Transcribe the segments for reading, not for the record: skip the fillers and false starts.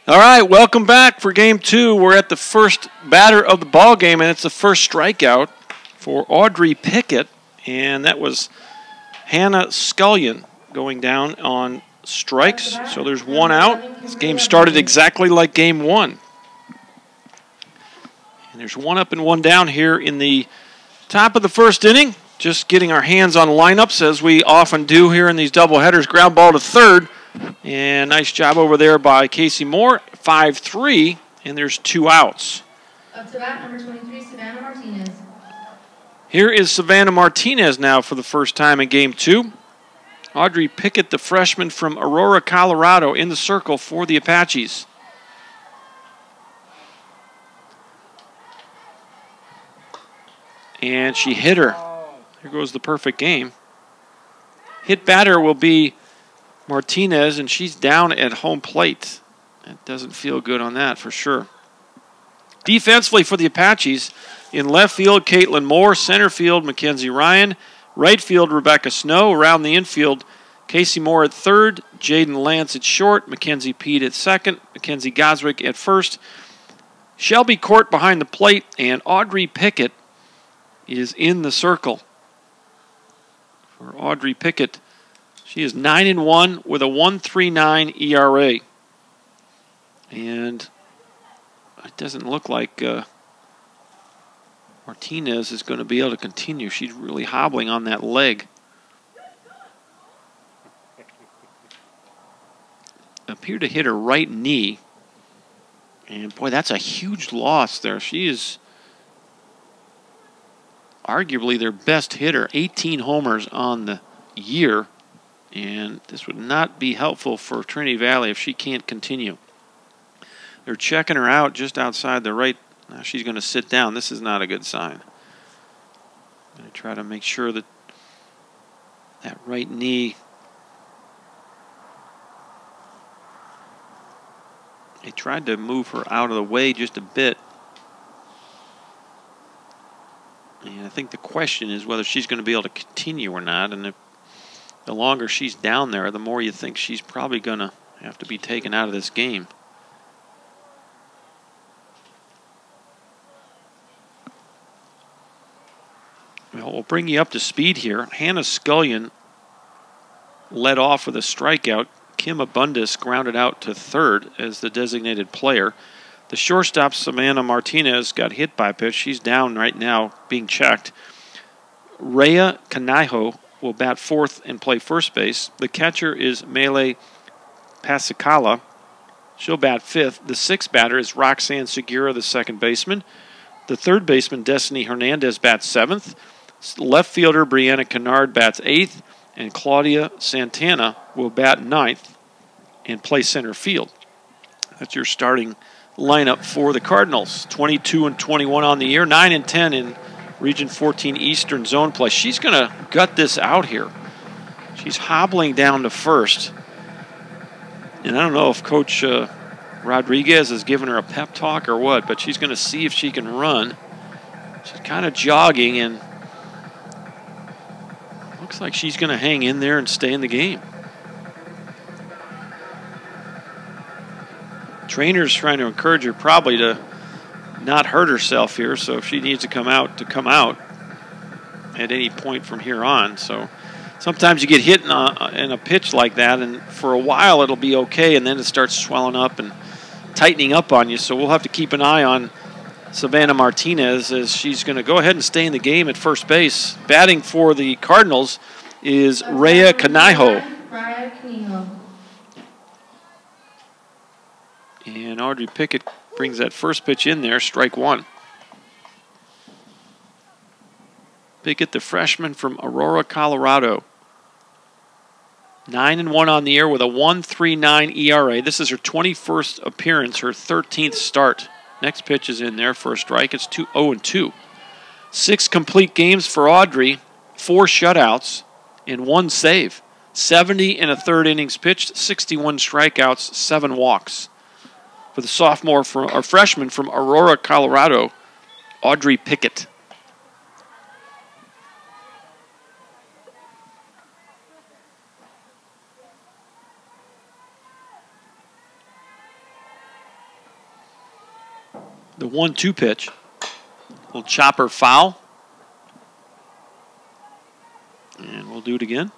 All right, welcome back for game two. We're at the first batter of the ball game, and it's the first strikeout for Audrey Pickett, and that was Hannah Scullion going down on strikes. So there's one out. This game started exactly like game one. And there's one up and one down here in the top of the first inning. Just getting our hands on lineups as we often do here in these doubleheaders. Ground ball to third. And nice job over there by Casey Moore. 5-3, and there's two outs. Up to bat, number 23, Savannah Martinez. Here is Savannah Martinez now for the first time in game two. Audrey Pickett, the freshman from Aurora, Colorado, in the circle for the Apaches. And she hit her. Here goes the perfect game. Hit batter will be Martinez, and she's down at home plate. It doesn't feel good on that for sure. Defensively for the Apaches, in left field, Caitlin Moore. Center field, Mackenzie Ryan. Right field, Rebecca Snow. Around the infield, Casey Moore at third. Jaden Lance at short. Mackenzie Pete at second. Mackenzie Goswick at first. Shelby Court behind the plate. And Audrey Pickett is in the circle. For Audrey Pickett, she is 9-1 with a 1.39 ERA. And it doesn't look like Martinez is going to be able to continue. She's really hobbling on that leg. Appeared to hit her right knee. And boy, that's a huge loss there. She is arguably their best hitter. 18 homers on the year. And this would not be helpful for Trinity Valley if she can't continue. They're checking her out just outside the right. Now she's going to sit down. This is not a good sign. I'm going to try to make sure that that right knee. They tried to move her out of the way just a bit. And I think the question is whether she's going to be able to continue or not. And if the longer she's down there, the more you think she's probably going to have to be taken out of this game. Well, we'll bring you up to speed here. Hannah Scullion led off with a strikeout. Kim Abundis grounded out to third as the designated player. The shortstop, Savannah Martinez, got hit by a pitch. She's down right now, being checked. Rhea Kanaiho will bat fourth and play first base. The catcher is Mele Pasicala. She'll bat fifth. The sixth batter is Roxanne Segura, the second baseman. The third baseman, Destiny Hernandez, bats seventh. Left fielder, Brianna Kennard, bats eighth. And Claudia Santana will bat ninth and play center field. That's your starting lineup for the Cardinals. 22-21 on the year, 9-10 in Region 14 Eastern Zone play. She's going to gut this out here. She's hobbling down to first. And I don't know if Coach Rodriguez has given her a pep talk or what, but she's going to see if she can run. She's kind of jogging, and looks like she's going to hang in there and stay in the game. Trainer's trying to encourage her probably to not hurt herself here, so if she needs to come out at any point from here on. So sometimes you get hit in a pitch like that, and for a while it'll be okay, and then it starts swelling up and tightening up on you. So we'll have to keep an eye on Savannah Martinez as she's going to go ahead and stay in the game at first base. Batting for the Cardinals is Rhea Kanaiho. And Audrey Pickett brings that first pitch in there, strike one. Pickett, the freshman from Aurora, Colorado. 9-1 on the year with a 1.39 ERA. This is her 21st appearance, her 13th start. Next pitch is in there for a strike. It's 0-2. 6 complete games for Audrey, 4 shutouts, and 1 save. 70 and a third innings pitched, 61 strikeouts, 7 walks. For the freshman from Aurora, Colorado, Audrey Pickett. The 1-2 pitch. Little chopper foul. And we'll do it again.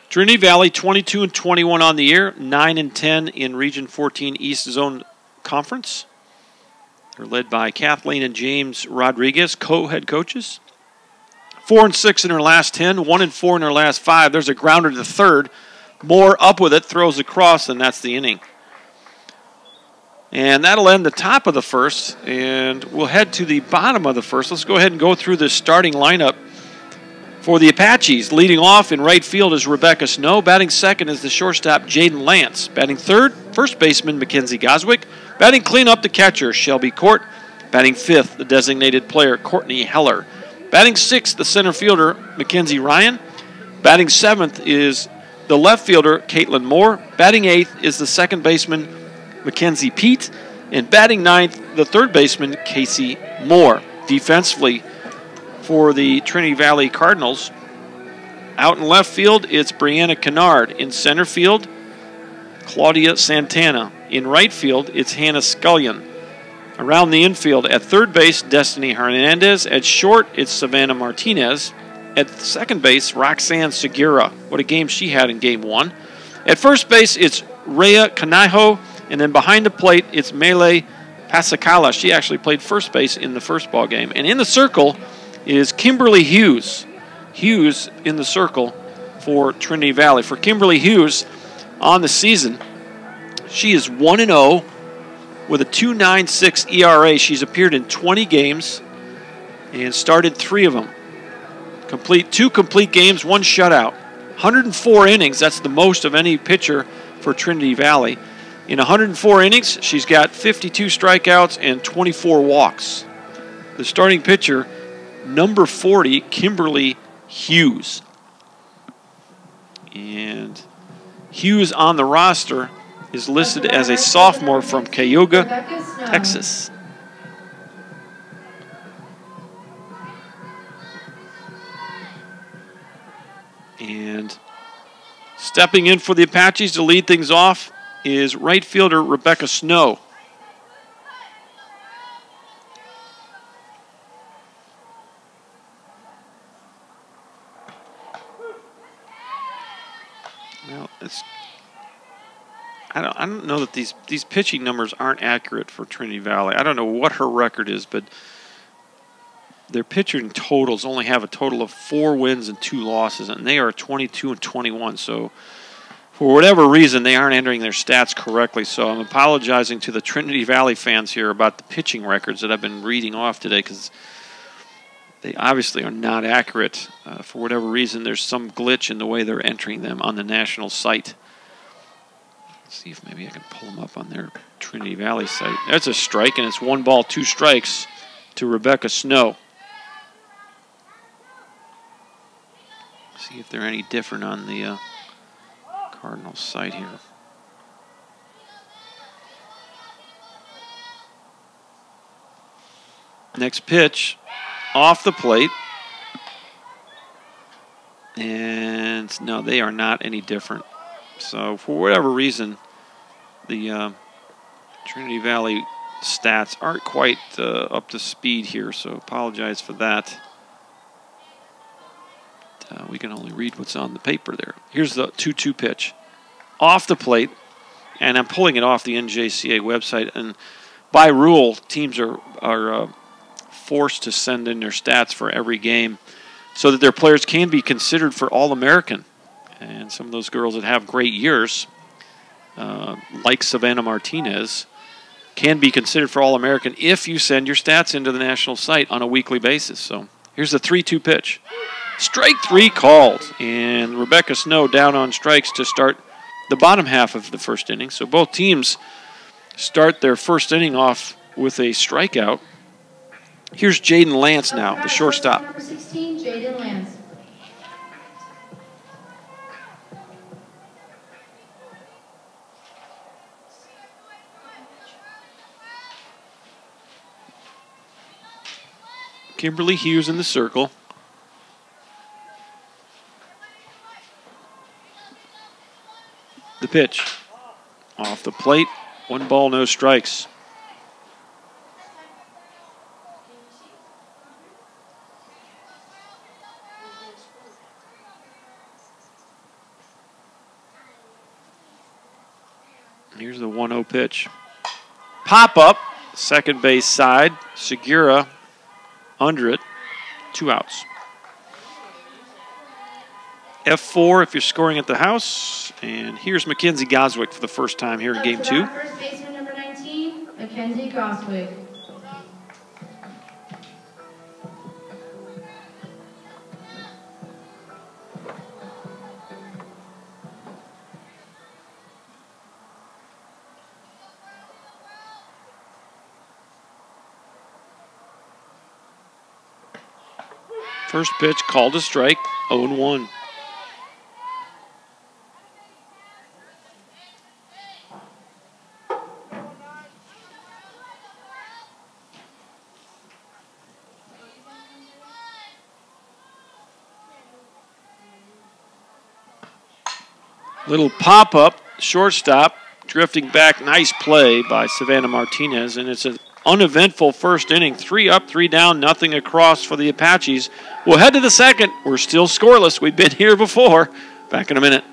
Trinity Valley 22-21 on the year, 9-10 in Region 14 East Zone Conference. They're led by Kathleen and James Rodriguez, co-head coaches. 4-6 in their last 10, 1-4 in their last 5. There's a grounder to third. Moore up with it, throws across, and that's the inning. And that'll end the top of the first, and we'll head to the bottom of the first. Let's go ahead and go through the starting lineup for the Apaches. Leading off in right field is Rebecca Snow. Batting second is the shortstop, Jaden Lance. Batting third, first baseman, Mackenzie Goswick. Batting cleanup, the catcher, Shelby Court. Batting fifth, the designated player, Courtney Heller. Batting sixth, the center fielder, Mackenzie Ryan. Batting seventh is the left fielder, Caitlin Moore. Batting eighth is the second baseman, Mackenzie Pete. And batting ninth, the third baseman, Casey Moore. Defensively, for the Trinity Valley Cardinals, out in left field, it's Brianna Kennard. In center field, Claudia Santana. In right field, it's Hannah Scullion. Around the infield, at third base, Destiny Hernandez. At short, it's Savannah Martinez. At second base, Roxanne Segura. What a game she had in Game 1. At first base, it's Rhea Kaniho. And then behind the plate, it's Mele Pasacala. She actually played first base in the first ball game. And in the circle is Kimberly Hughes. Hughes in the circle for Trinity Valley. For Kimberly Hughes on the season, she is 1-0 with a 2.96 ERA. She's appeared in 20 games and started 3 of them. Two complete games, 1 shutout. 104 innings, that's the most of any pitcher for Trinity Valley. In 104 innings, she's got 52 strikeouts and 24 walks. The starting pitcher, number 40, Kimberly Hughes. And Hughes on the roster is listed as a sophomore from Cayuga, Texas. And stepping in for the Apaches to lead things off is right fielder Rebecca Snow. Well, I don't know that these pitching numbers aren't accurate for Trinity Valley. I don't know what her record is, but their pitching totals only have a total of 4 wins and 2 losses, and they are 22-21. So for whatever reason, they aren't entering their stats correctly. So I'm apologizing to the Trinity Valley fans here about the pitching records that I've been reading off today, because they obviously are not accurate. For whatever reason, there's some glitch in the way they're entering them on the national site. Let's see if maybe I can pull them up on their Trinity Valley site. That's a strike, and it's 1 ball, 2 strikes to Rebecca Snow. See if they're any different on the Cardinals site here. Next pitch, off the plate. And no, they are not any different. So for whatever reason, the Trinity Valley stats aren't quite up to speed here, so apologize for that. We can only read what's on the paper there. Here's the 2-2 pitch. Off the plate, and I'm pulling it off the NJCA website, and by rule, teams are forced to send in their stats for every game so that their players can be considered for All-American. And some of those girls that have great years, like Savannah Martinez, can be considered for All-American if you send your stats into the national site on a weekly basis. So here's the 3-2 pitch. Strike 3 called, and Rebecca Snow down on strikes to start the bottom half of the first inning. So both teams start their first inning off with a strikeout. Here's Jaden Lance now, the shortstop. Number 16, Jaden Lance. Kimberly Hughes in the circle. The pitch. Off the plate. 1 ball, no strikes. Here's the 1-0 pitch. Pop up, second base side. Segura under it. 2 outs. F4 if you're scoring at the house. And here's Mackenzie Goswick for the first time here in Game 2. First baseman number 19, Mackenzie Goswick. First pitch called a strike, 0-1. Little pop-up, shortstop, drifting back. Nice play by Savannah Martinez, and it's an uneventful first inning. 3 up, 3 down, nothing across for the Apaches. We'll head to the second. We're still scoreless. We've been here before. Back in a minute.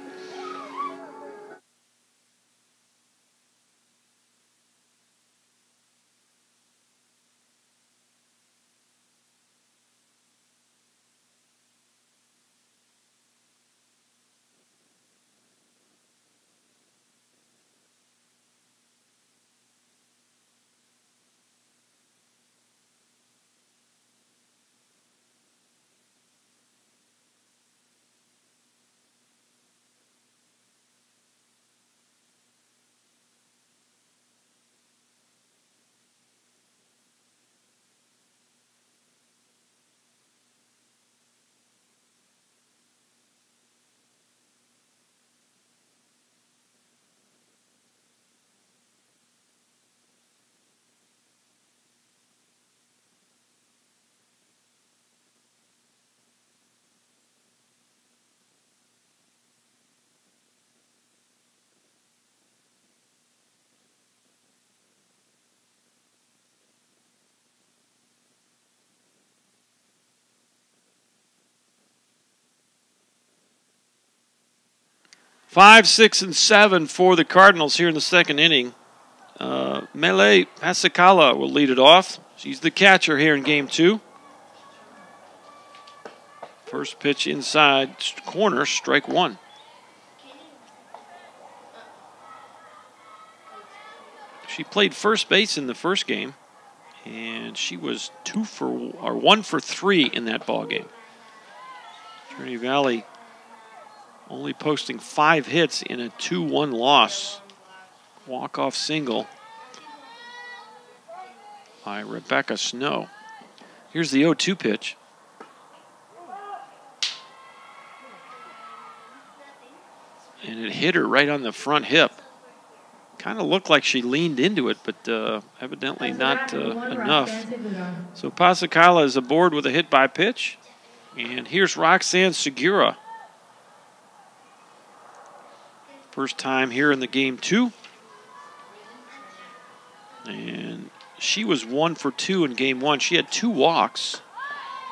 Five, 6, and 7 for the Cardinals here in the second inning. Mele Pasacala will lead it off. She's the catcher here in Game 2. First pitch inside corner, strike 1. She played first base in the first game, and she was 1 for 3 in that ball game. Trinity Valley only posting 5 hits in a 2-1 loss. Walk-off single by Rebecca Snow. Here's the 0-2 pitch. And it hit her right on the front hip. Kind of looked like she leaned into it, but evidently not enough. So Pasacala is aboard with a hit by pitch. And here's Roxanne Segura. First time here in the Game 2. And she was 1 for 2 in Game 1. She had 2 walks,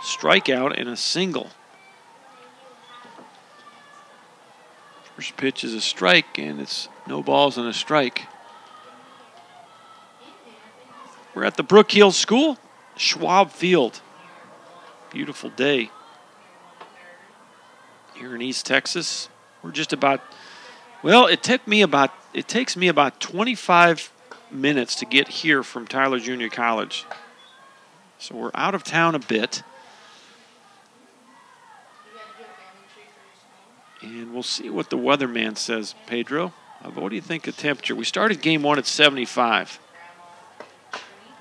strikeout, and a single. First pitch is a strike, and it's no balls and a strike. We're at the Brook Hill School, Schwab Field. Beautiful day here in East Texas. We're just about, well, it takes me about 25 minutes to get here from Tyler Junior College. So we're out of town a bit. And we'll see what the weatherman says, Pedro. What do you think of temperature? We started Game 1 at 75.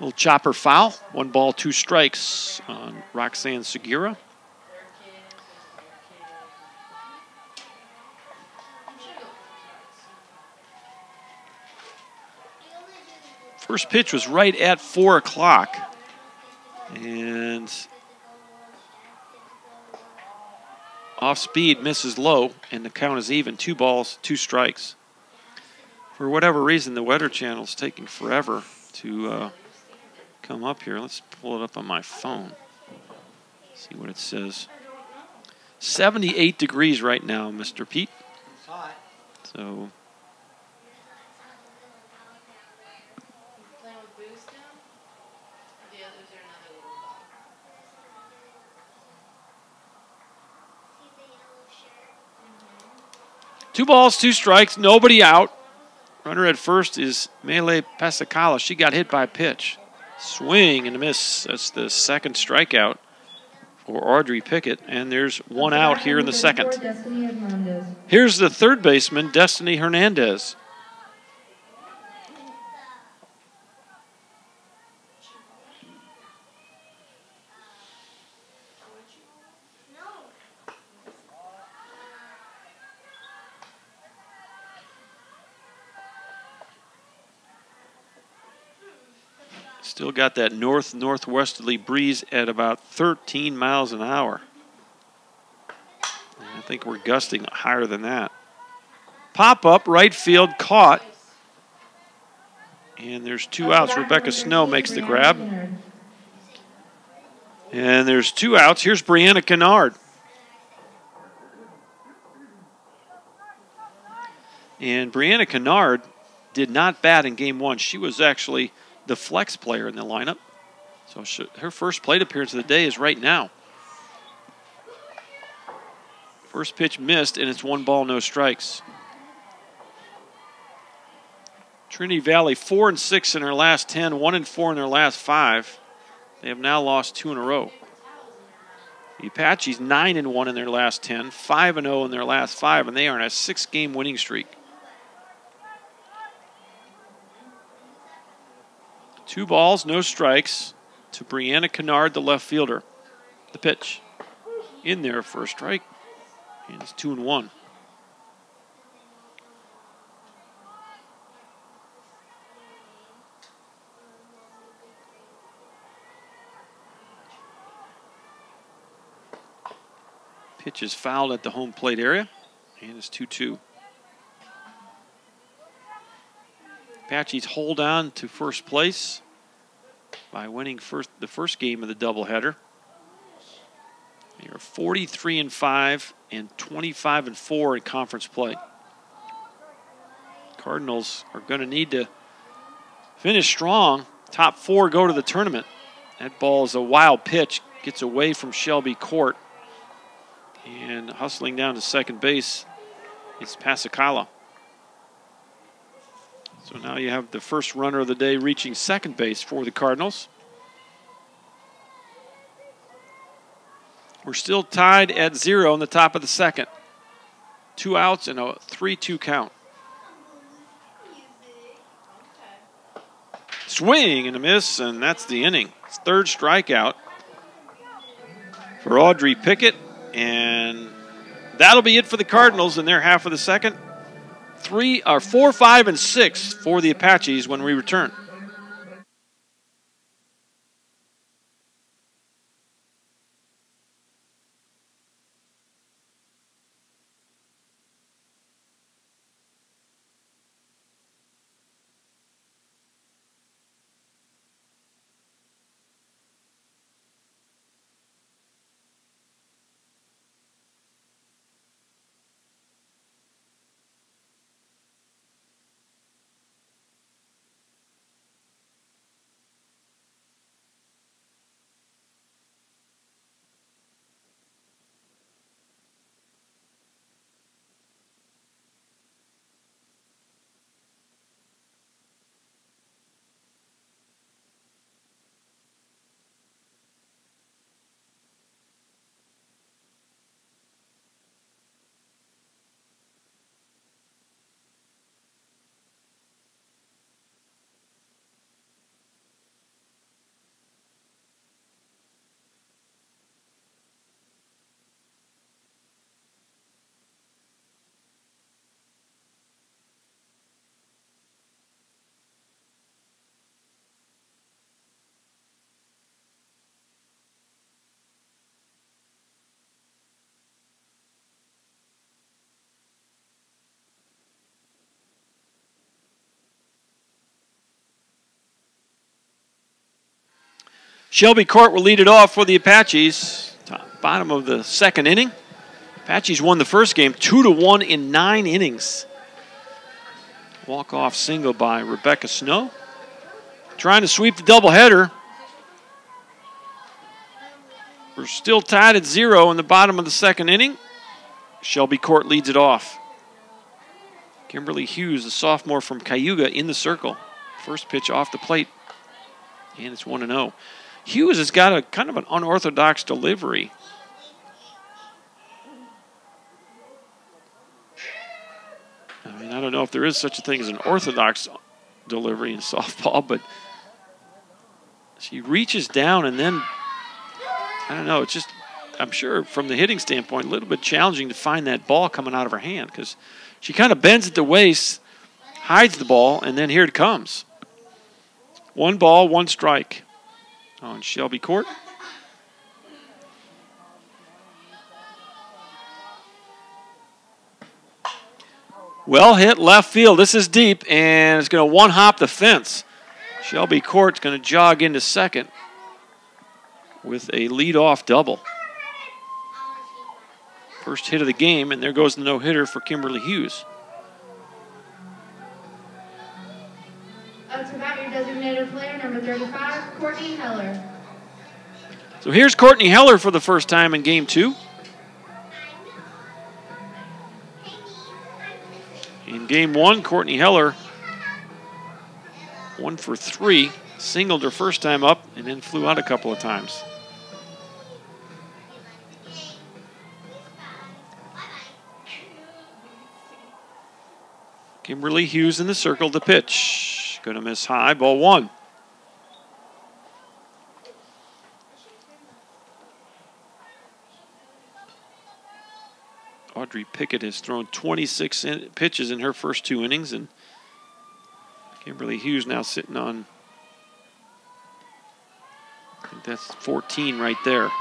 Little chopper foul. 1 ball, 2 strikes on Roxanne Segura. First pitch was right at 4 o'clock. And off speed, misses low, and the count is even. 2 balls, 2 strikes. For whatever reason, the Weather Channel's taking forever to come up here. Let's pull it up on my phone. See what it says. 78 degrees right now, Mr. Pete. So 2 balls, 2 strikes, nobody out. Runner at first is Mele Pasacala. She got hit by a pitch. Swing and a miss. That's the second strikeout for Audrey Pickett, and there's 1 out here in the second. Here's the third baseman, Destiny Hernandez. Still got that north-northwesterly breeze at about 13 miles an hour. I think we're gusting higher than that. Pop up, right field, caught. And there's 2 outs. Rebecca Snow makes the grab. And there's 2 outs. Here's Brianna Kennard. And Brianna Kennard did not bat in game 1. She was actually the flex player in the lineup. So her first plate appearance of the day is right now. First pitch missed, and it's 1 ball, no strikes. Trinity Valley 4-6 in their last 10, 1-4 in their last 5. They have now lost 2 in a row. The Apaches 9-1 in their last 10, 5-0 in their last 5, and they are on a 6-game winning streak. 2 balls, no strikes to Brianna Kennard, the left fielder. The pitch in there for a strike, and it's 2-1. Pitch is fouled at the home plate area, and it's 2-2. Apaches hold on to first place by winning the first game of the doubleheader. They are 43-5 and 25-4 in conference play. Cardinals are going to need to finish strong. Top 4 go to the tournament. That ball is a wild pitch. Gets away from Shelby Court. And hustling down to second base is Pasacala. So now you have the first runner of the day reaching second base for the Cardinals. We're still tied at 0 in the top of the second. 2 outs and a 3-2 count. Swing and a miss, and that's the inning. It's 3rd strikeout for Audrey Pickett, and that'll be it for the Cardinals in their half of the second. 4, 5, and 6 for the Apaches when we return. Shelby Court will lead it off for the Apaches. Bottom of the second inning. Apaches won the first game 2-1 in 9 innings. Walk-off single by Rebecca Snow. Trying to sweep the doubleheader. We're still tied at 0 in the bottom of the second inning. Shelby Court leads it off. Kimberly Hughes, the sophomore from Cayuga, in the circle. First pitch off the plate, and it's 1-0. Hughes has got a kind of an unorthodox delivery. I mean, I don't know if there is such a thing as an orthodox delivery in softball, but she reaches down and then, I don't know, it's just, I'm sure from the hitting standpoint, a little bit challenging to find that ball coming out of her hand because she kind of bends at the waist, hides the ball, and then here it comes. 1 ball, 1 strike on Shelby Court. Well hit left field. This is deep, and it's going to one-hop the fence. Shelby Court's going to jog into second with a lead-off double. First hit of the game, and there goes the no-hitter for Kimberly Hughes. Up to bat, your designated player, number 35, Courtney Heller. So here's Courtney Heller for the first time in Game 2. In Game 1, Courtney Heller 1 for 3, singled her first time up and then flew out a couple of times. Kimberly Hughes in the circle to pitch. Going to miss high, ball 1. Audrey Pickett has thrown 26 pitches in her first 2 innings, and Kimberly Hughes now sitting on, I think that's 14 right there.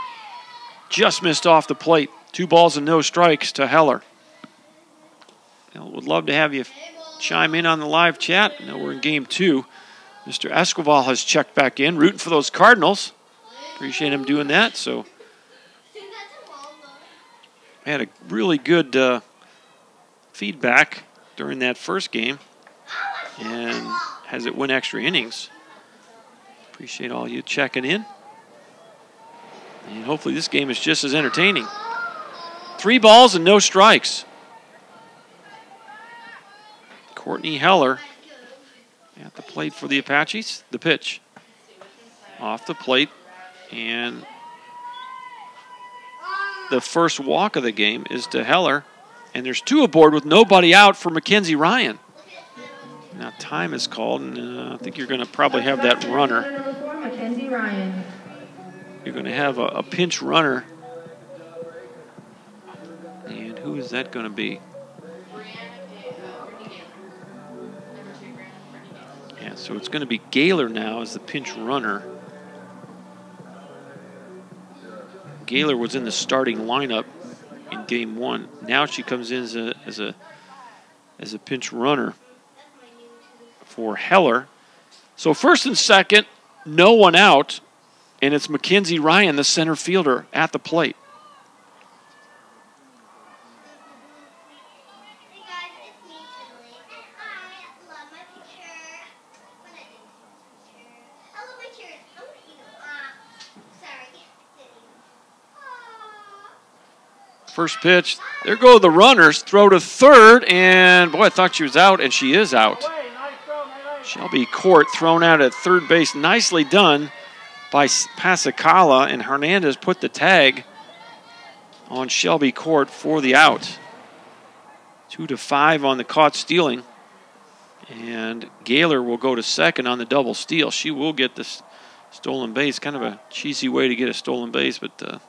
Just missed off the plate. 2 balls and no strikes to Heller. Well, would love to have you chime in on the live chat. I know we're in Game 2. Mr. Escobar has checked back in, rooting for those Cardinals. Appreciate him doing that. So had a really good feedback during that first game, and has it win extra innings. Appreciate all you checking in. And hopefully this game is just as entertaining. 3 balls and no strikes. Courtney Heller at the plate for the Apaches. The pitch off the plate, and the first walk of the game is to Heller, and there's 2 aboard with nobody out for Mackenzie Ryan. Now time is called, and I think you're going to probably have that runner. Mackenzie Ryan. You're going to have a pinch runner, and who is that going to be? Yeah, so it's going to be Gaylor now as the pinch runner. Gaylor was in the starting lineup in Game 1. Now she comes in as a pinch runner for Heller. So first and second, no one out, and it's Mackenzie Ryan, the center fielder, at the plate. First pitch, there go the runners, throw to third, and boy, I thought she was out, and she is out. Shelby Court thrown out at third base, nicely done by Pasacala, and Hernandez put the tag on Shelby Court for the out. 2-5 on the caught stealing, and Gaylor will go to second on the double steal. She will get this stolen base, kind of a cheesy way to get a stolen base, but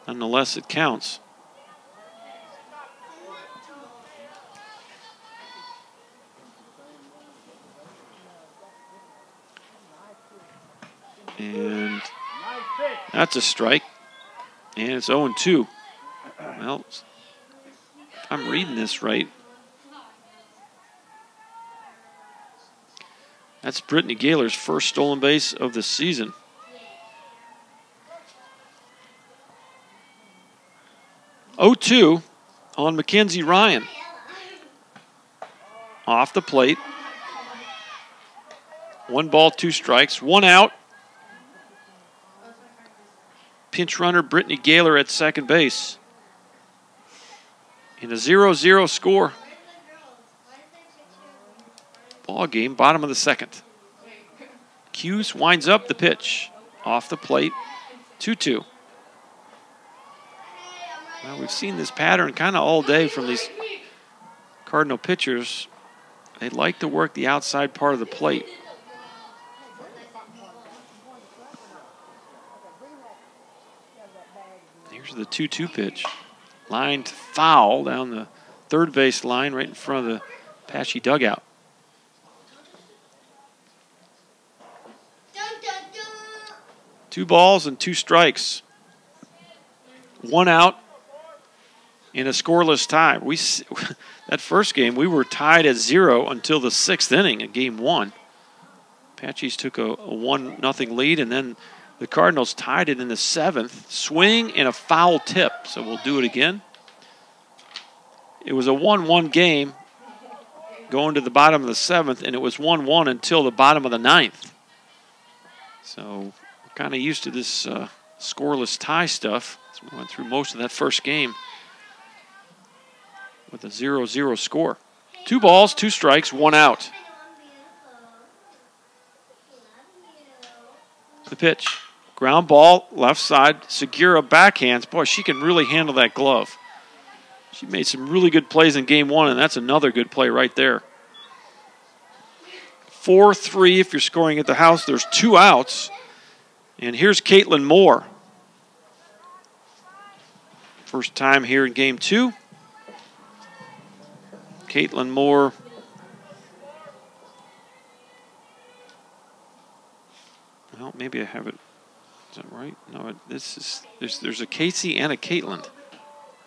nonetheless, it counts. And that's a strike. And it's 0-2. Well, if I'm reading this right, that's Brittany Gaylor's first stolen base of the season. Oh-2 on Mackenzie Ryan. Off the plate. 1 ball, 2 strikes, 1 out. Pinch runner Brittany Gaylor at second base. In a 0-0 score. ball game, bottom of the second. Hughes winds up the pitch. Off the plate, 2-2. Well, we've seen this pattern kind of all day from these Cardinal pitchers. They like to work the outside part of the plate. Here's the 2-2 pitch. Lined foul down the third base line right in front of the Apache dugout. Two balls and two strikes. One out in a scoreless tie. That first game, we were tied at 0 until the 6th inning in game 1. Apaches took a 1-0 lead, and then the Cardinals tied it in the 7th. Swing and a foul tip, so we'll do it again. It was a 1-1 game going to the bottom of the 7th, and it was 1-1 until the bottom of the 9th. So we're kind of used to this scoreless tie stuff. So we went through most of that first game with a 0-0 score. 2 balls, 2 strikes, 1 out. The pitch. Ground ball, left side. Segura backhands. Boy, she can really handle that glove. She made some really good plays in game 1, and that's another good play right there. 4-3 if you're scoring at the house. There's 2 outs. And here's Caitlin Moore. First time here in game 2. Caitlin Moore. Well, maybe I have it. Is that right? No, this is there's a Casey and a Caitlin.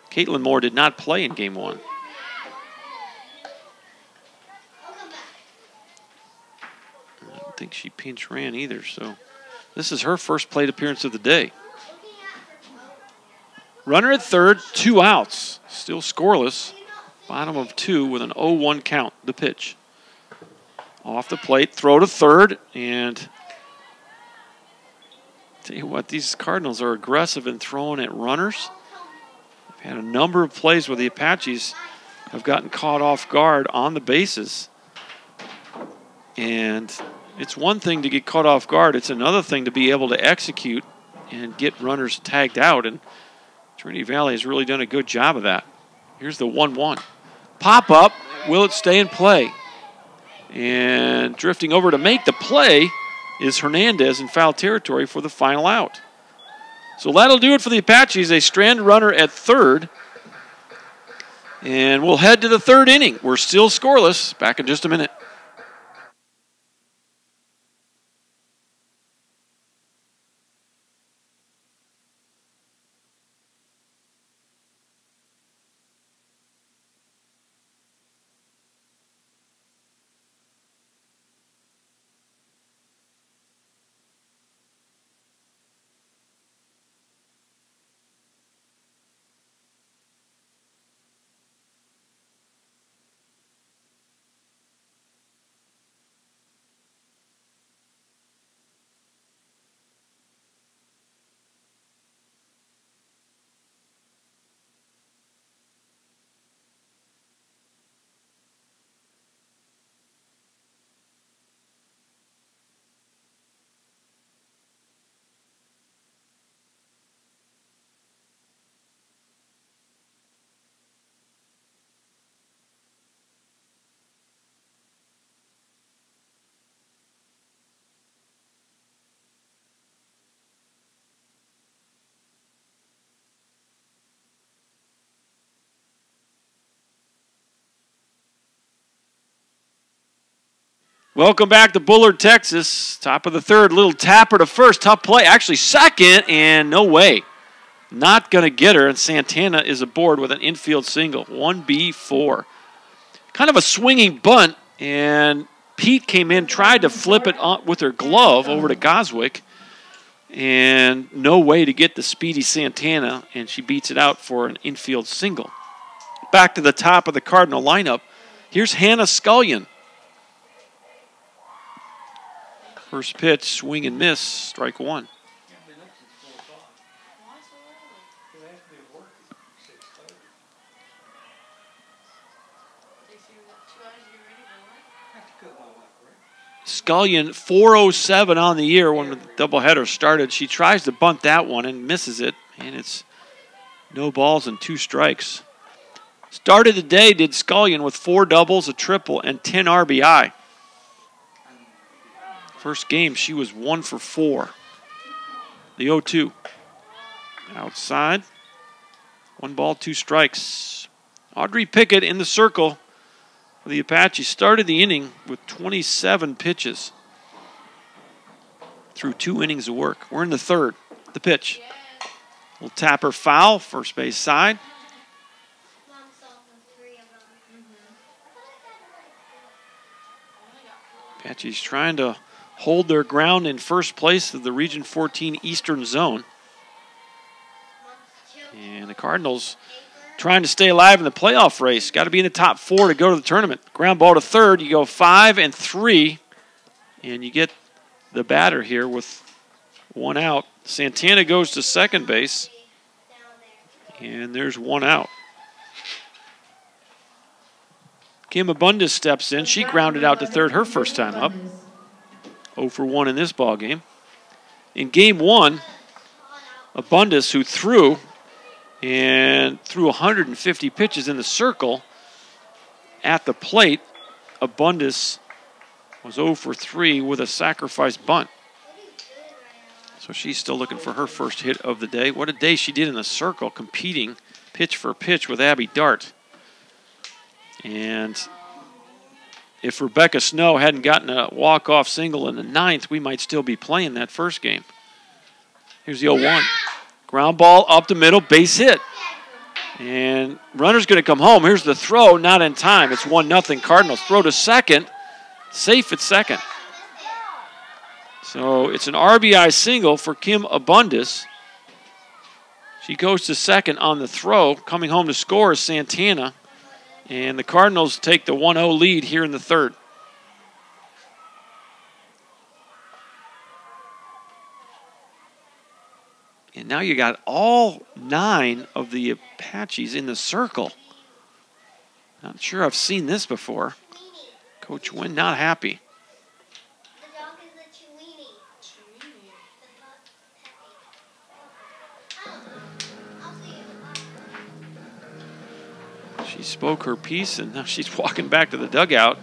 Caitlin Moore did not play in game 1. I don't think she pinch ran either, so this is her first plate appearance of the day. Runner at third, 2 outs. Still scoreless. Bottom of 2 with an 0-1 count. The pitch. Off the plate, throw to third, and tell you what, these Cardinals are aggressive in throwing at runners. They've had a number of plays where the Apaches have gotten caught off guard on the bases. And it's one thing to get caught off guard. It's another thing to be able to execute and get runners tagged out. And Trinity Valley has really done a good job of that. Here's the 1-1. Pop up. Will it stay in play? And drifting over to make the play is Hernandez in foul territory for the final out. So that'll do it for the Apaches. They strand runner at third. And we'll head to the 3rd inning. We're still scoreless. Back in just a minute. Welcome back to Bullard, Texas. Top of the 3rd, little tapper to first. Tough play. Actually second, and no way. Not going to get her, and Santana is aboard with an infield single. 1B4. Kind of a swinging bunt, and Pete came in, tried to flip it with her glove over to Goswick, and no way to get the speedy Santana, and she beats it out for an infield single. Back to the top of the Cardinal lineup. Here's Hannah Scullion. First pitch, swing and miss, strike 1. Scullion, 407 on the year when the doubleheader started. She tries to bunt that one and misses it, and it's no balls and 2 strikes. Started the day, did Scullion with 4 doubles, a triple, and 10 RBI. First game, she was 1 for 4. The 0-2. Outside. 1 ball, 2 strikes. Audrey Pickett in the circle for the Apaches. Started the inning with 27 pitches through 2 innings of work. We're in the 3rd. The pitch. Little tapper foul, first base side. Apaches trying to hold their ground in first place of the Region 14 Eastern Zone. And the Cardinals trying to stay alive in the playoff race. Got to be in the top 4 to go to the tournament. Ground ball to third. You go 5 and 3. And you get the batter here with 1 out. Santana goes to second base. And there's 1 out. Kim Abundis steps in. She grounded out to third her first time up. 0 for 1 in this ball game. In game 1, Abundis, who threw 150 pitches in the circle at the plate, Abundis was 0 for 3 with a sacrifice bunt. So she's still looking for her first hit of the day. What a day she did in the circle, competing pitch for pitch with Abby Dart. And if Rebecca Snow hadn't gotten a walk-off single in the 9th, we might still be playing that first game. Here's the 0-1. Ground ball up the middle, base hit. And runner's going to come home. Here's the throw, not in time. It's 1-0 Cardinals. Throw to second, safe at second. So it's an RBI single for Kim Abundis. She goes to second on the throw. Coming home to score is Santana. And the Cardinals take the 1-0 lead here in the 3rd. And now you got all 9 of the Apaches in the circle. Not sure I've seen this before. Coach Wynn not happy. She spoke her piece, and now she's walking back to the dugout.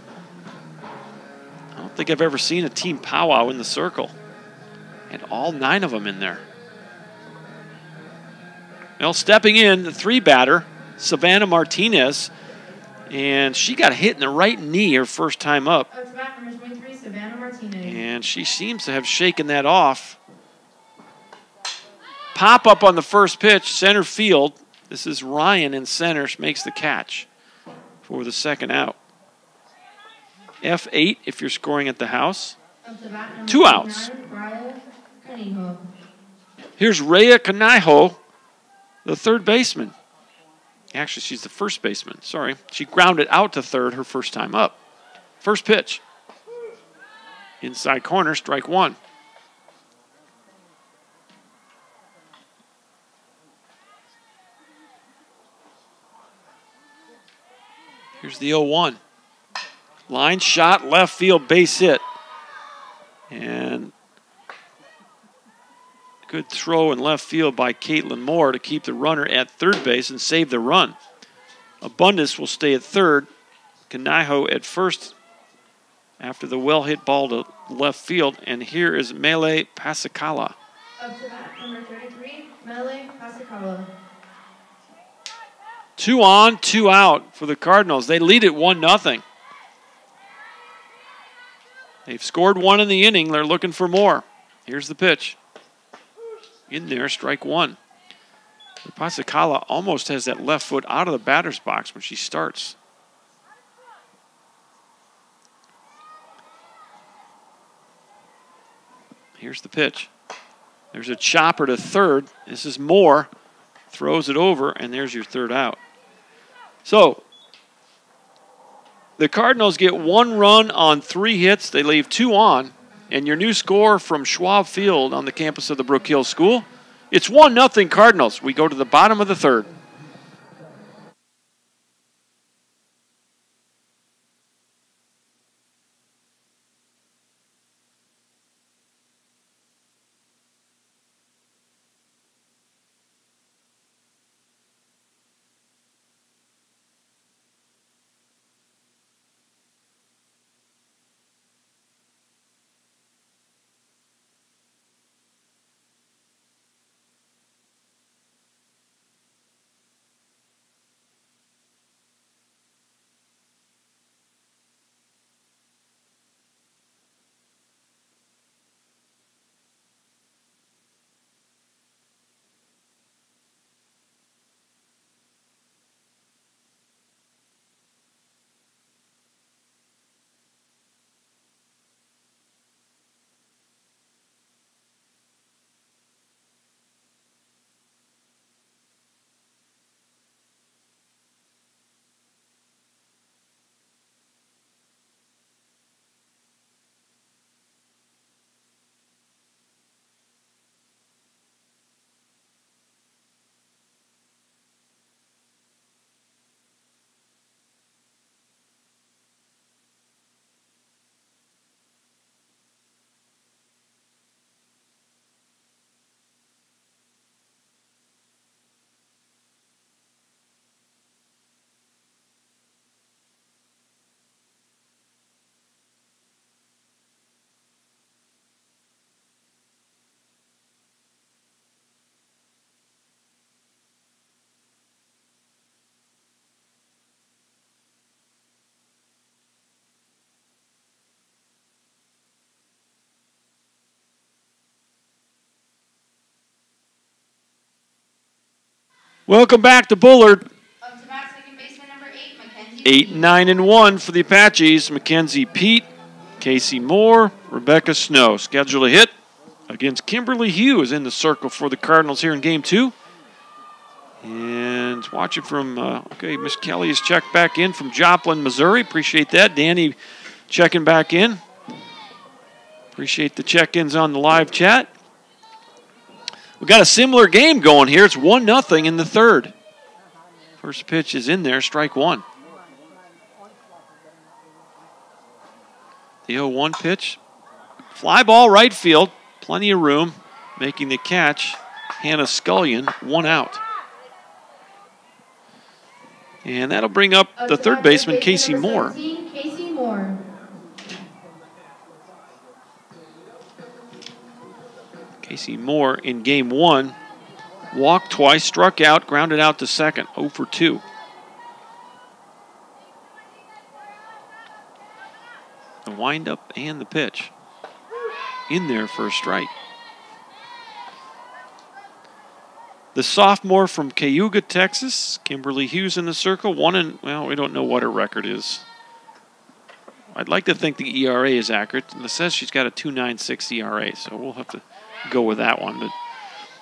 I don't think I've ever seen a team powwow in the circle. And all 9 of them in there. Well, stepping in, the 3-batter, Savannah Martinez. And she got hit in the right knee her first time up. And she seems to have shaken that off. Pop up on the first pitch, center field. This is Ryan in center, makes the catch for the 2nd out. F8 if you're scoring at the house. 2 outs. Here's Rhea Kanaiho, the 3rd baseman. Actually, she's the 1st baseman. Sorry. She grounded out to third her first time up. First pitch. Inside corner, strike 1. Here's the 0-1. Line shot, left field, base hit. And good throw in left field by Caitlin Moore to keep the runner at third base and save the run. Abundis will stay at third. Kanaiho at first after the well-hit ball to left field. And here is Mele Pasicala. Up to bat, number 33, Mele Pasicala. 2 on, 2 out for the Cardinals. They lead it 1-0. They've scored 1 in the inning. They're looking for more. Here's the pitch. In there, strike 1. Pasicala almost has that left foot out of the batter's box when she starts. Here's the pitch. There's a chopper to third. This is Moore. Throws it over, and there's your 3rd out. So, the Cardinals get 1 run on 3 hits. They leave 2 on. And your new score from Schwab Field on the campus of the Brook Hill School, it's 1-0 Cardinals. We go to the bottom of the 3rd. Welcome back to Bullard. Up to bat, second baseman number 8, Mackenzie. 8-9-1 for the Apaches. Mackenzie Pete, Casey Moore, Rebecca Snow. Scheduled to hit against Kimberly Hughes in the circle for the Cardinals here in Game 2. And watching from, okay, Miss Kelly is checked back in from Joplin, Missouri. Appreciate that. Danny checking back in. Appreciate the check-ins on the live chat. We've got a similar game going here. It's 1-0 in the third. First pitch is in there, strike one. The 0-1 pitch. Fly ball right field. Plenty of room. Making the catch, Hannah Scullion, 1 out. And that'll bring up the third baseman, Casey Moore. Casey Moore. Casey Moore in Game 1. Walked twice, struck out, grounded out to second, 0 for 2. The windup and the pitch. In there for a strike. The sophomore from Cayuga, Texas, Kimberly Hughes in the circle. Well, we don't know what her record is. I'd like to think the ERA is accurate. It says she's got a 2.96 ERA, so we'll have to go with that one. But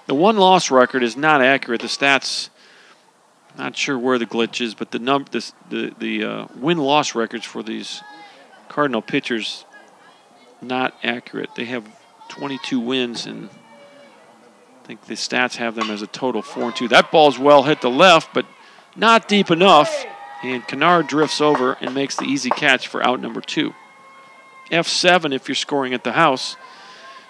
the one-loss record is not accurate. The stats, not sure where the glitch is, but the win-loss records for these Cardinal pitchers, not accurate. They have 22 wins, and I think the stats have them as a total 4-2. That ball's well hit to left, but not deep enough. And Kennard drifts over and makes the easy catch for out number 2. F7 if you're scoring at the house.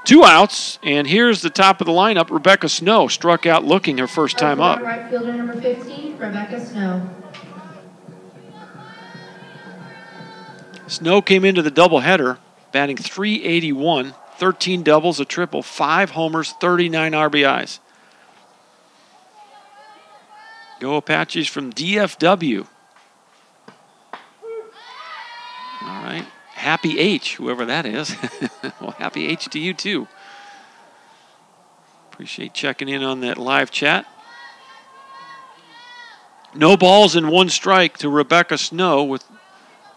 2 outs, and here's the top of the lineup. Rebecca Snow struck out looking her first time up. Right fielder number 15, Rebecca Snow. Snow came into the doubleheader, batting .381, 13 doubles, a triple, 5 homers, 39 RBIs. Go Apaches from DFW. All right. Happy H, whoever that is. Well, happy H to you, too. Appreciate checking in on that live chat. No balls and 1 strike to Rebecca Snow with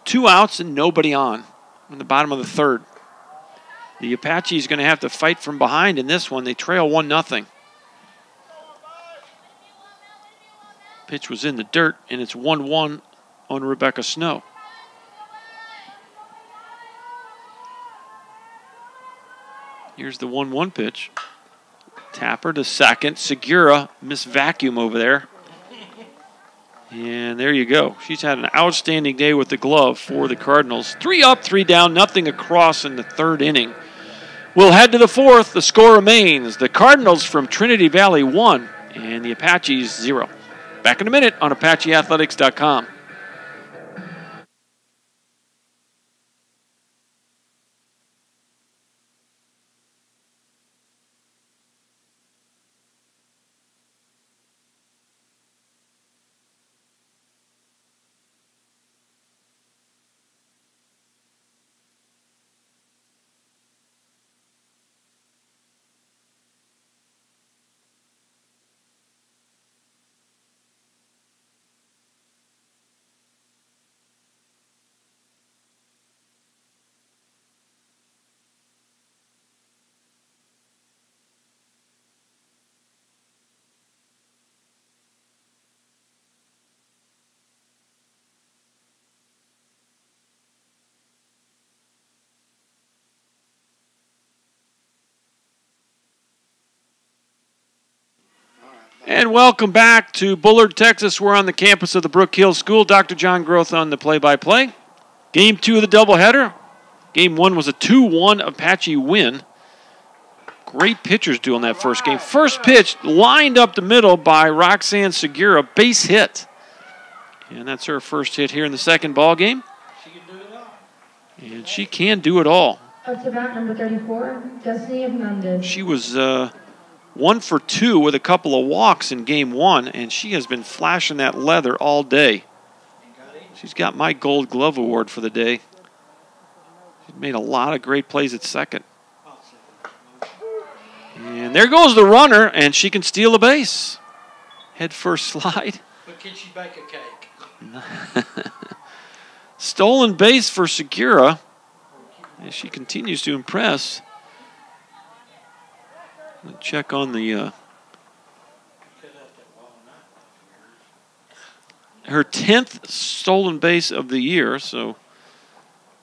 2 outs and nobody on in the bottom of the third. The Apaches going to have to fight from behind in this one. They trail 1-0. Pitch was in the dirt, and it's 1-1 on Rebecca Snow. Here's the 1-1 pitch. Tapper to second. Segura, Miss Vacuum over there. And there you go. She's had an outstanding day with the glove for the Cardinals. 3 up, 3 down, nothing across in the third inning. We'll head to the fourth. The score remains. The Cardinals from Trinity Valley 1 and the Apaches 0. Back in a minute on ApacheAthletics.com. And welcome back to Bullard, Texas. We're on the campus of the Brook Hill School. Dr. John Groth on the play-by-play. Game 2 of the doubleheader. Game 1 was a 2-1 Apache win. Great pitchers doing that first game. First pitch lined up the middle by Roxanne Segura, base hit. And that's her first hit here in the second ball game. And she can do it all. Up to bat number 34, Destiny Hernandez. She was 1 for 2 with a couple of walks in Game 1, and she has been flashing that leather all day. She's got my Gold Glove Award for the day. She's made a lot of great plays at second. And there goes the runner, and she can steal a base. head first slide. But can she bake a cake? Stolen base for Segura. And she continues to impress. Check on the her 10th stolen base of the year. So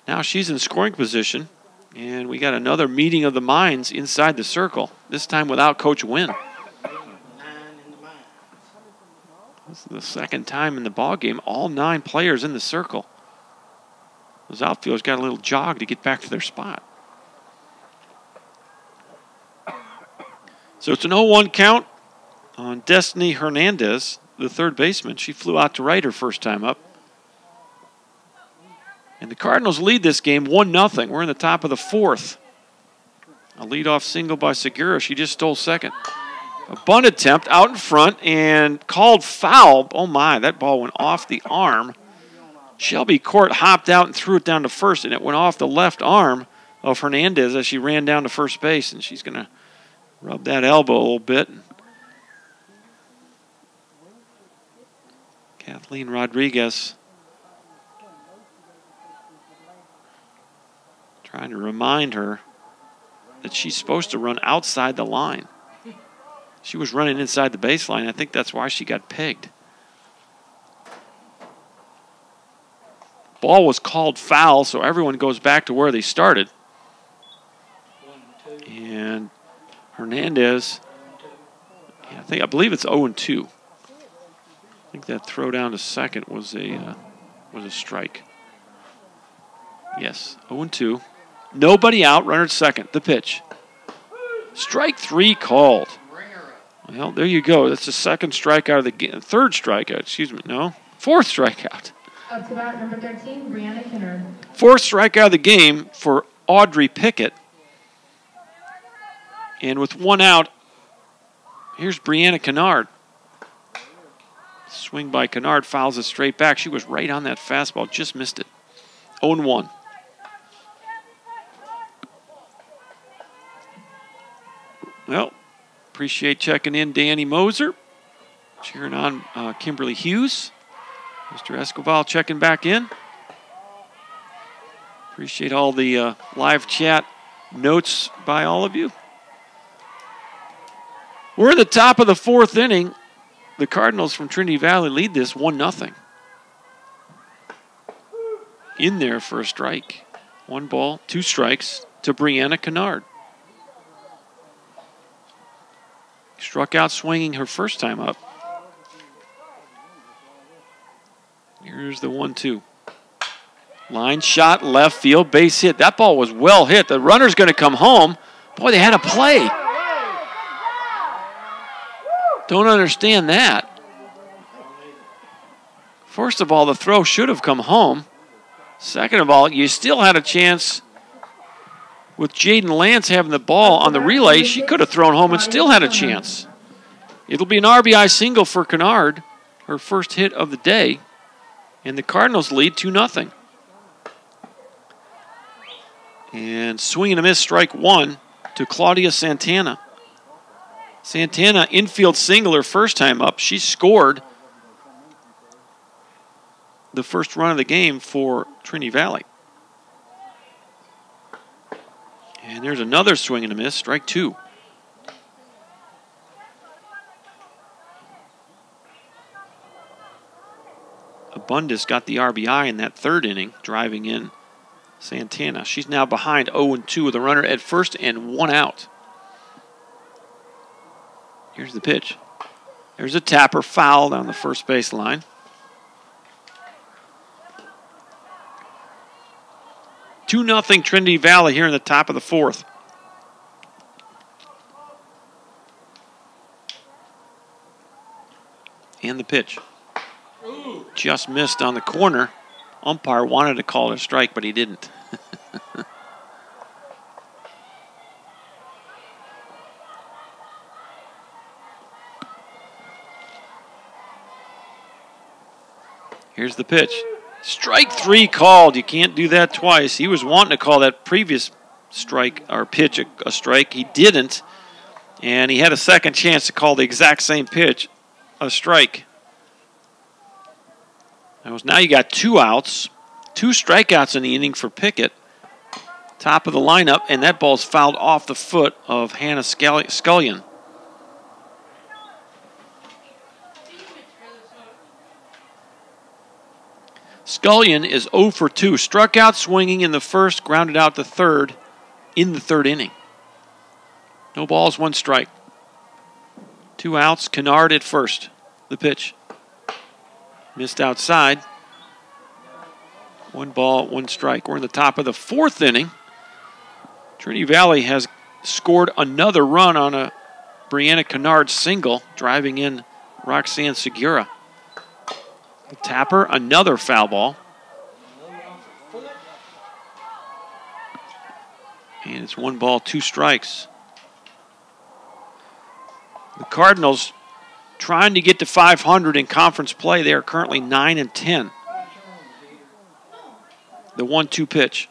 now she's in scoring position. And we got another meeting of the minds inside the circle, this time without Coach Wynn. This is the second time in the ball game, all 9 players in the circle. Those outfielders got a little jog to get back to their spot. So it's an 0-1 count on Destiny Hernandez, the third baseman. She flew out to right her first time up. And the Cardinals lead this game 1-0. We're in the top of the 4th. A leadoff single by Segura. She just stole second. A bunt attempt out in front and called foul. Oh my, that ball went off the arm. Shelby Court hopped out and threw it down to first, and it went off the left arm of Hernandez as she ran down to first base, and she's going to rub that elbow a little bit. Kathleen Rodriguez trying to remind her that she's supposed to run outside the line. She was running inside the baseline. I think that's why she got pegged. Ball was called foul, so everyone goes back to where they started. And Hernandez, I believe it's 0-2. I think that throw down to second was a strike. Yes, 0-2. Nobody out, runner at second. The pitch. Strike 3 called. Well, there you go. That's the second strikeout of the game. Third strikeout, excuse me. No, fourth strikeout. Up to bat number 13, Brianna Kennard. Fourth strikeout of the game for Audrey Pickett. And with 1 out, here's Brianna Kennard. Swing by Kennard, fouls it straight back. She was right on that fastball, just missed it. 0-1. Well, appreciate checking in Danny Moser. Cheering on Kimberly Hughes. Mr. Escobar checking back in. Appreciate all the live chat notes by all of you. We're at the top of the 4th inning. The Cardinals from Trinity Valley lead this 1-0. In there for a strike. 1 ball, 2 strikes to Brianna Kennard. Struck out swinging her first time up. Here's the 1-2. Line shot, left field, base hit. That ball was well hit. The runner's going to come home. Boy, they had a play. Don't understand that. First of all, the throw should have come home. Second of all, you still had a chance with Jaden Lance having the ball on the relay. She could have thrown home and still had a chance. It'll be an RBI single for Kennard, her first hit of the day. And the Cardinals lead 2-0. And swing and a miss, strike 1 to Claudia Santana. Santana, infield single her first time up. She scored the first run of the game for Trinity Valley. And there's another swing and a miss, strike 2. Abundis got the RBI in that 3rd inning, driving in Santana. She's now behind 0-2 with a runner at first and 1 out. Here's the pitch. There's a tapper, foul down the first base line. Two 2-0 Trinity Valley here in the top of the 4th. And the pitch. Just missed on the corner. Umpire wanted to call it a strike, but he didn't. Here's the pitch. Strike 3 called. You can't do that twice. He was wanting to call that previous strike or pitch a strike. He didn't. And he had a second chance to call the exact same pitch. a strike. Now you got 2 outs, 2 strikeouts in the inning for Pickett. Top of the lineup, and that ball's fouled off the foot of Hannah Scullion. Scullion is 0 for 2. Struck out swinging in the first, grounded out the third in the 3rd inning. No balls, 1 strike. 2 outs, Kennard at first. The pitch. Missed outside. 1 ball, 1 strike. We're in the top of the 4th inning. Trinity Valley has scored another run on a Brianna Kennard single, driving in Roxanne Segura. The tapper, another foul ball. And it's 1 ball, 2 strikes. The Cardinals trying to get to 500 in conference play. They are currently 9-10. The 1-2 pitch.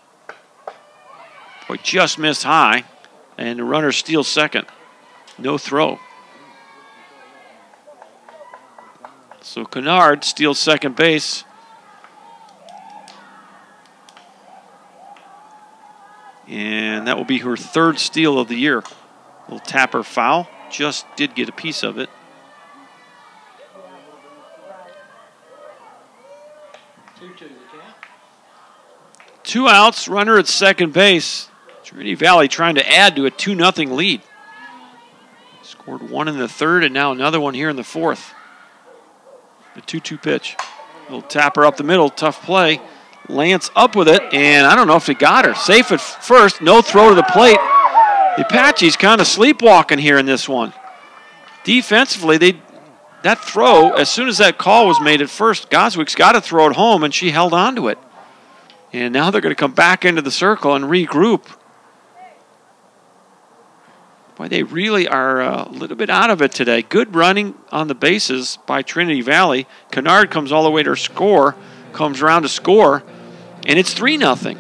Boy, just missed high, and the runner steals second. No throw. So Kennard steals second base. And that will be her 3rd steal of the year. Little tapper foul. Just did get a piece of it. 2 outs, runner at second base. Trinity Valley trying to add to a 2-0 lead. Scored 1 in the 3rd and now another one here in the 4th. The 2-2 pitch. Little tapper up the middle, tough play. Lance up with it, and I don't know if he got her. Safe at first, no throw to the plate. The Apaches kind of sleepwalking here in this one. Defensively, that throw, as soon as that call was made at first, Goswick's got to throw it home, and she held on to it. And now they're going to come back into the circle and regroup. Boy, they really are a little bit out of it today. Good running on the bases by Trinity Valley. Kennard comes all the way to her score, comes around to score, and it's 3-0.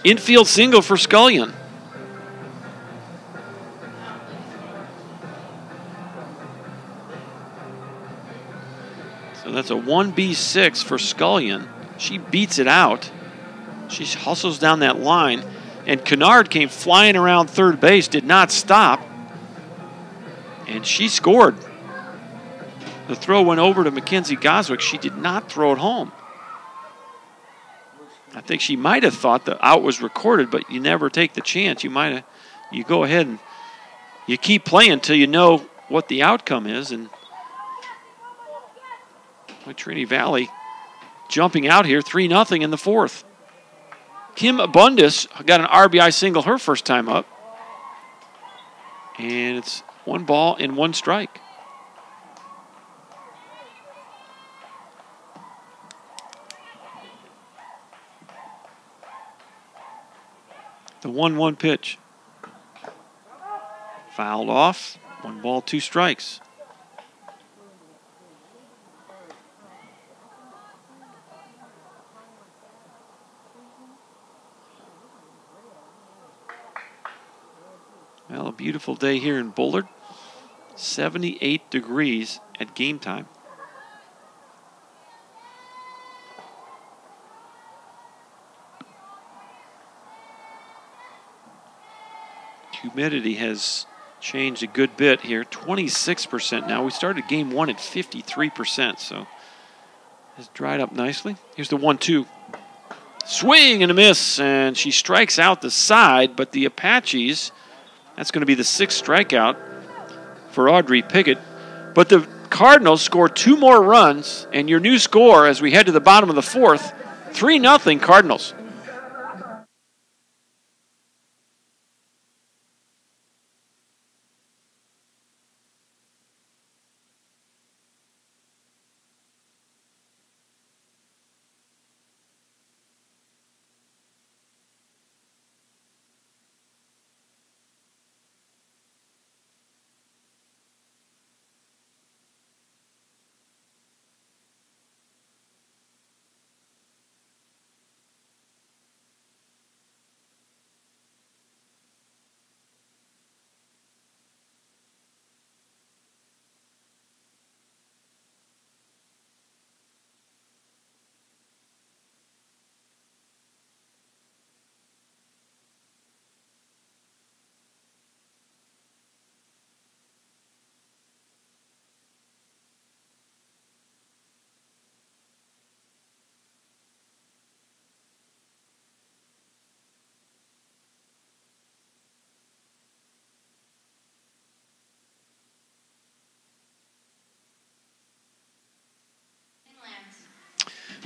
Infield single for Scullion. So that's a 1B6 for Scullion. She beats it out. She hustles down that line. And Kennard came flying around third base, did not stop. And she scored. The throw went over to Mackenzie Goswick. She did not throw it home. I think she might have thought the out was recorded, but you never take the chance. You go ahead and you keep playing until you know what the outcome is. And Trinity Valley jumping out here, 3-0 in the 4th. Kim Abundis got an RBI single her first time up. And it's 1 ball and 1 strike. The 1-1 pitch. Fouled off. 1 ball, 2 strikes. Well, a beautiful day here in Bullard. 78 degrees at game time. Humidity has changed a good bit here. 26% now. We started game 1 at 53%, so it's dried up nicely. Here's the 1-2. Swing and a miss, and she strikes out the side, but the Apaches, that's going to be the 6th strikeout for Audrey Pickett. But the Cardinals score 2 more runs, and your new score as we head to the bottom of the 4th, 3-0 Cardinals.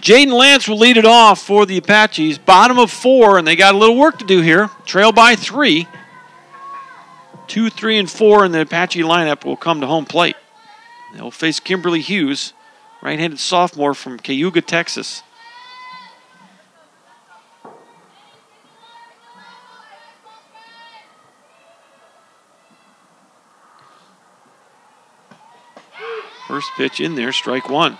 Jaden Lance will lead it off for the Apaches. Bottom of 4, and they got a little work to do here. Trail by 3. 2, 3, and 4 in the Apache lineup will come to home plate. They'll face Kimberly Hughes, right-handed sophomore from Cayuga, Texas. First pitch in there, strike 1.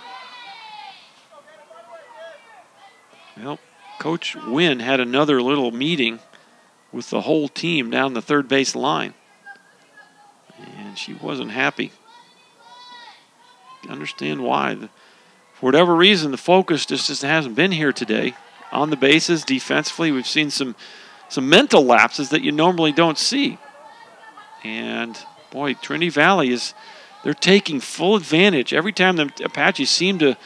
Well, Coach Wynn had another little meeting with the whole team down the third base line. And she wasn't happy. Understand why. For whatever reason, the focus just hasn't been here today. On the bases, defensively, we've seen some mental lapses that you normally don't see. And, boy, Trinity Valley they're taking full advantage. Every time the Apaches seem to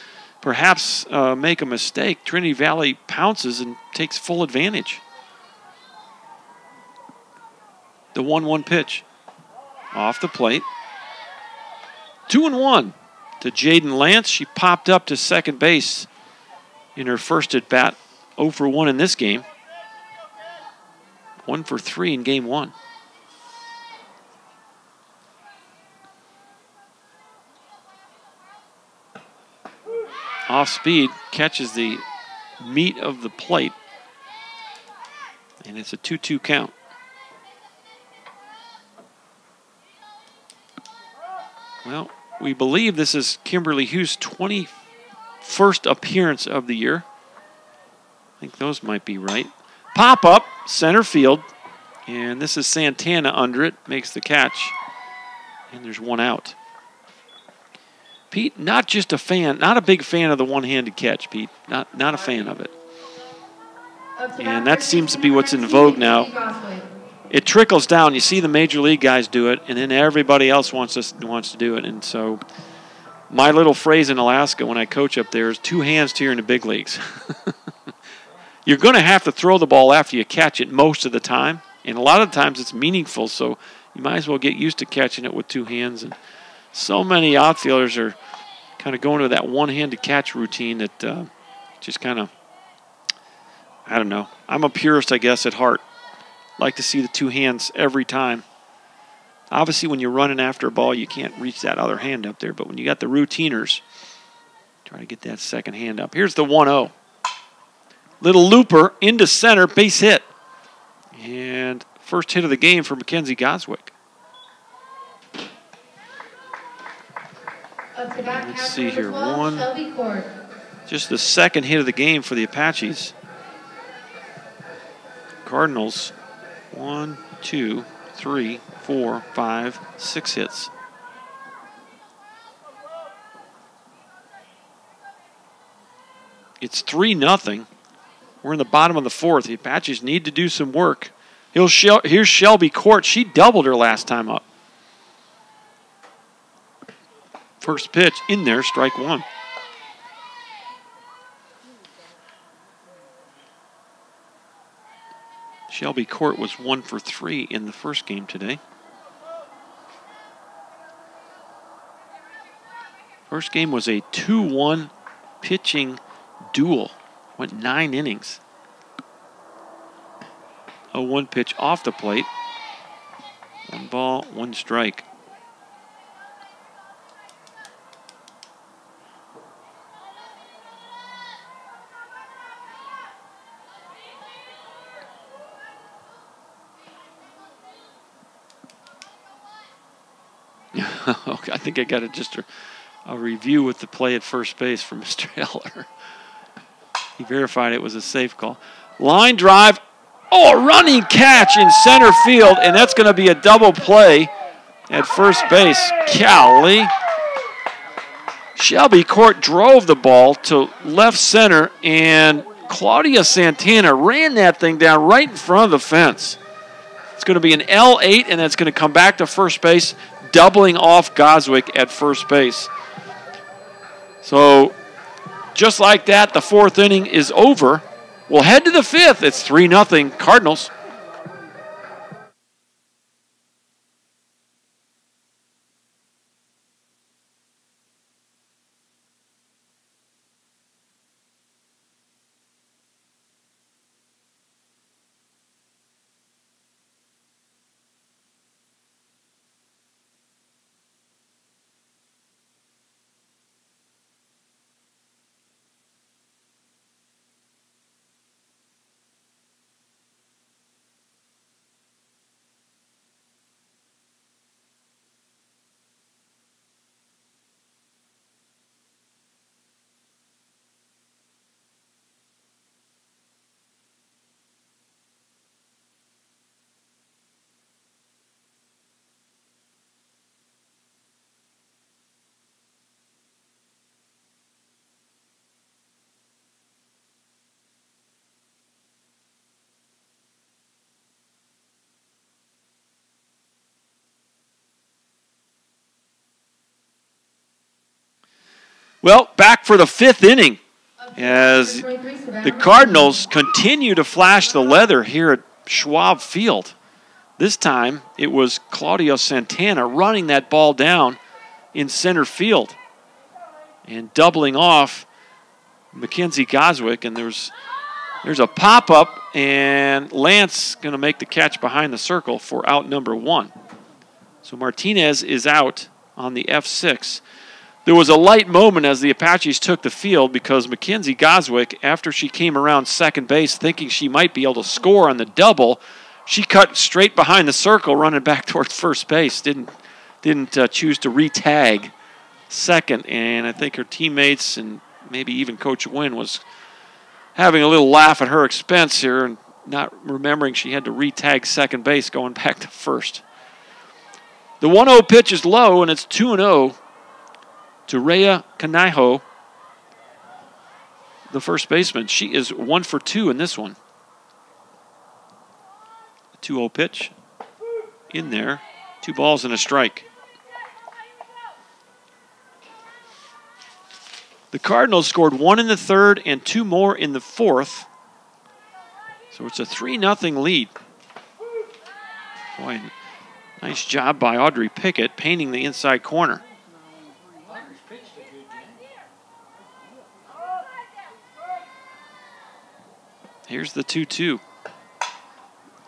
perhaps make a mistake, Trinity Valley pounces and takes full advantage. The 1-1 pitch. Off the plate. 2-1 to Jaden Lance. She popped up to second base in her first at bat. 0 for 1 in this game. 1 for 3 in game 1. Off speed, catches the meat of the plate. And it's a 2-2 count. Well, we believe this is Kimberly Hughes' 21st appearance of the year. I think those might be right. Pop up, center field. And this is Santana under it, makes the catch. And there's 1 out. Pete, not just a fan, not a big fan of the one-handed catch, Pete. Not a fan of it. And that seems to be what's in vogue now. It trickles down. You see the major league guys do it, and then everybody else wants to do it. And so my little phrase in Alaska when I coach up there is 2 hands here in the big leagues. You're going to have to throw the ball after you catch it most of the time, and a lot of times it's meaningful, so you might as well get used to catching it with 2 hands. And so many outfielders are kind of going to that one-handed catch routine that just kind of, I don't know. I'm a purist, I guess, at heart. Like to see the 2 hands every time. Obviously, when you're running after a ball, you can't reach that other hand up there. But when you got the routiners, try to get that second hand up. Here's the 1-0. Little looper into center, base hit. And first hit of the game for Mackenzie Goswick. Let's see here. Just the second hit of the game for the Apaches. Cardinals, 1, 2, 3, 4, 5, 6 hits. It's 3-0. We're in the bottom of the 4th. The Apaches need to do some work. Here's Shelby Court. She doubled her last time up. First pitch in there, strike 1. Shelby Court was 1 for 3 in the first game today. First game was a 2-1 pitching duel. Went 9 innings. 0-1 pitch off the plate. 1 ball, 1 strike. Okay, I think I got a review with the play at first base from Mr. Heller. He verified it was a safe call. Line drive. Oh, a running catch in center field, and that's going to be a double play at first base. Golly. Shelby Court drove the ball to left center, and Claudia Santana ran that thing down right in front of the fence. It's going to be an L8, and that's going to come back to first base, doubling off Goswick at first base. So just like that, the 4th inning is over. We'll head to the 5th. It's 3-0 Cardinals. Well, back for the 5th inning as the Cardinals continue to flash the leather here at Schwab Field. This time it was Claudio Santana running that ball down in center field and doubling off Mackenzie Goswick, and there's a pop-up, and Lance going to make the catch behind the circle for out number 1. So Martinez is out on the F6. There was a light moment as the Apaches took the field because Mackenzie Goswick, after she came around second base thinking she might be able to score on the double, she cut straight behind the circle running back towards first base. Didn't choose to re-tag second, and I think her teammates and maybe even Coach Wynn was having a little laugh at her expense here and not remembering she had to re-tag second base going back to first. The 1-0 pitch is low, and it's 2-0 to Rhea Kanaiho, the first baseman. She is 1 for 2 in this one. 2-0 pitch in there. 2 balls and a strike. The Cardinals scored 1 in the 3rd and 2 more in the 4th. So it's a 3-0 lead. Boy, nice job by Audrey Pickett painting the inside corner. Here's the 2-2.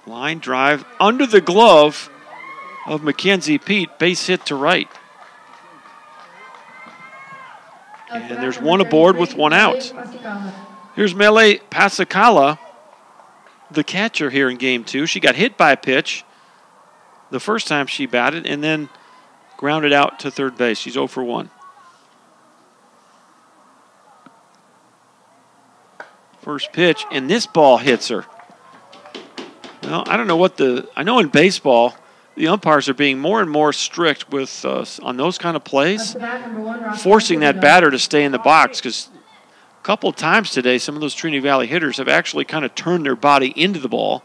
Line drive under the glove of Mackenzie Pete. Base hit to right. And there's 1 aboard with 1 out. Here's Mele Pasacala, the catcher here in Game 2. She got hit by a pitch the first time she batted and then grounded out to third base. She's 0 for 1. First pitch, and this ball hits her. Well, I don't know what I know in baseball, the umpires are being more and more strict with on those kind of plays, forcing that batter to stay in the box, because a couple of times today, some of those Trinity Valley hitters have actually kind of turned their body into the ball,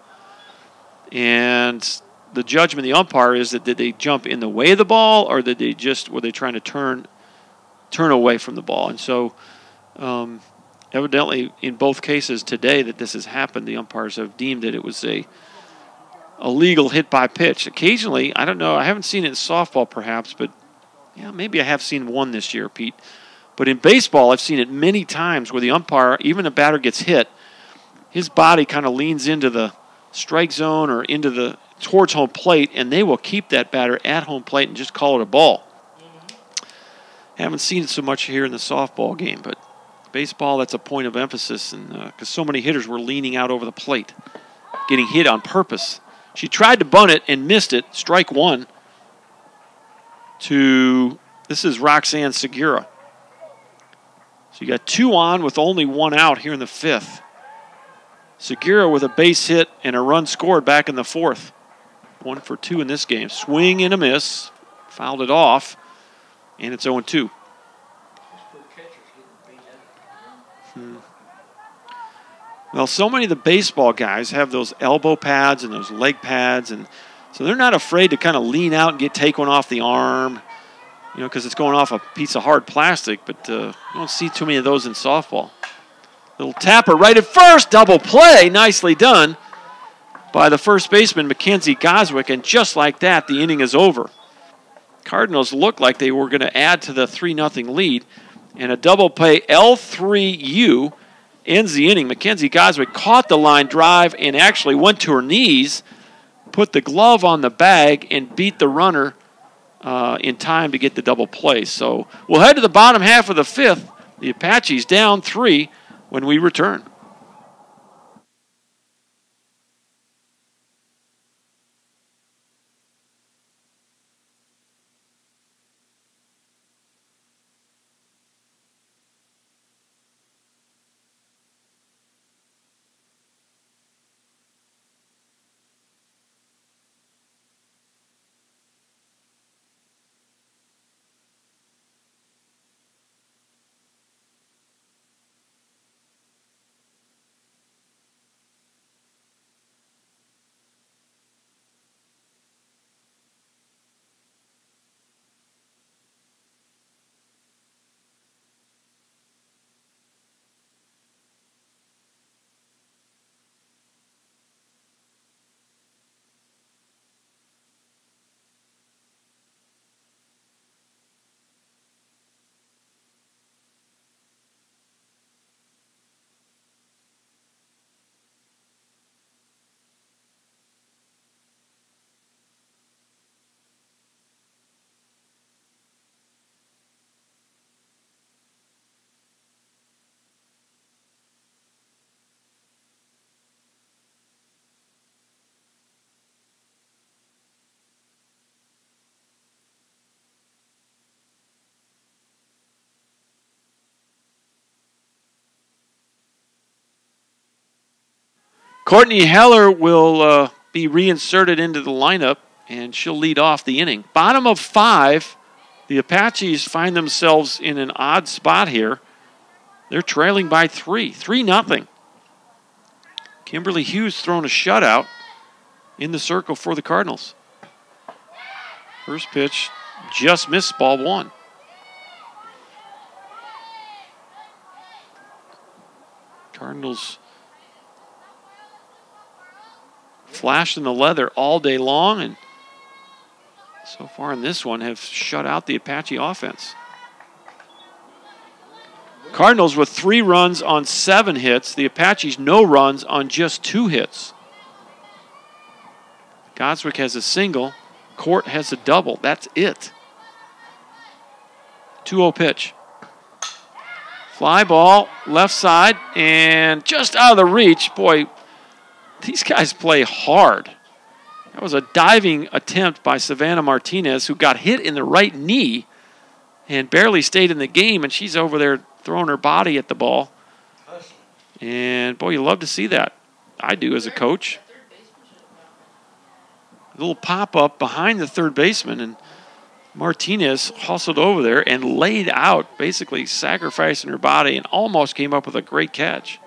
and the judgment of the umpire is that did they jump in the way of the ball, or did they were they trying to turn away from the ball? And so evidently in both cases today that this has happened, the umpires have deemed that it was a legal hit by pitch. Occasionally, I don't know, I haven't seen it in softball perhaps, but yeah, maybe I have seen one this year, Pete. But in baseball, I've seen it many times where the umpire, even a batter gets hit, his body kind of leans into the strike zone or towards home plate, and they will keep that batter at home plate and just call it a ball. Haven't seen it so much here in the softball game, but baseball, that's a point of emphasis, and because so many hitters were leaning out over the plate, getting hit on purpose. She tried to bunt it and missed it. Strike 1 to, this is Roxanne Segura. So you got 2 on with only 1 out here in the 5th. Segura with a base hit and a run scored back in the 4th. 1 for 2 in this game. Swing and a miss. Fouled it off, and it's 0-2. Well, so many of the baseball guys have those elbow pads and those leg pads, and so they're not afraid to kind of lean out and take one off the arm, you know, because it's going off a piece of hard plastic, but you don't see too many of those in softball. Little tapper right at first, double play, nicely done by the first baseman, Mackenzie Goswick, and just like that, the inning is over. Cardinals looked like they were going to add to the 3-0 lead, and a double play L3U ends the inning. Mackenzie Goswick caught the line drive and actually went to her knees, put the glove on the bag, and beat the runner in time to get the double play. So we'll head to the bottom half of the 5th. The Apaches down 3 when we return. Courtney Heller will be reinserted into the lineup, and she'll lead off the inning. Bottom of 5, the Apaches find themselves in an odd spot here. They're trailing by 3-0. Kimberly Hughes throwing a shutout in the circle for the Cardinals. First pitch just missed, ball 1. Cardinals flashing the leather all day long, and so far in this one have shut out the Apache offense. Cardinals with 3 runs on 7 hits. The Apaches no runs on just 2 hits. Goswick has a single. Court has a double. That's it. 2-0 pitch. Fly ball, left side, and just out of the reach. Boy, these guys play hard. That was a diving attempt by Savannah Martinez, who got hit in the right knee and barely stayed in the game, and she's over there throwing her body at the ball. And, boy, you love to see that. I do as a coach. A little pop-up behind the third baseman, and Martinez hustled over there and laid out, basically sacrificing her body, and almost came up with a great catch.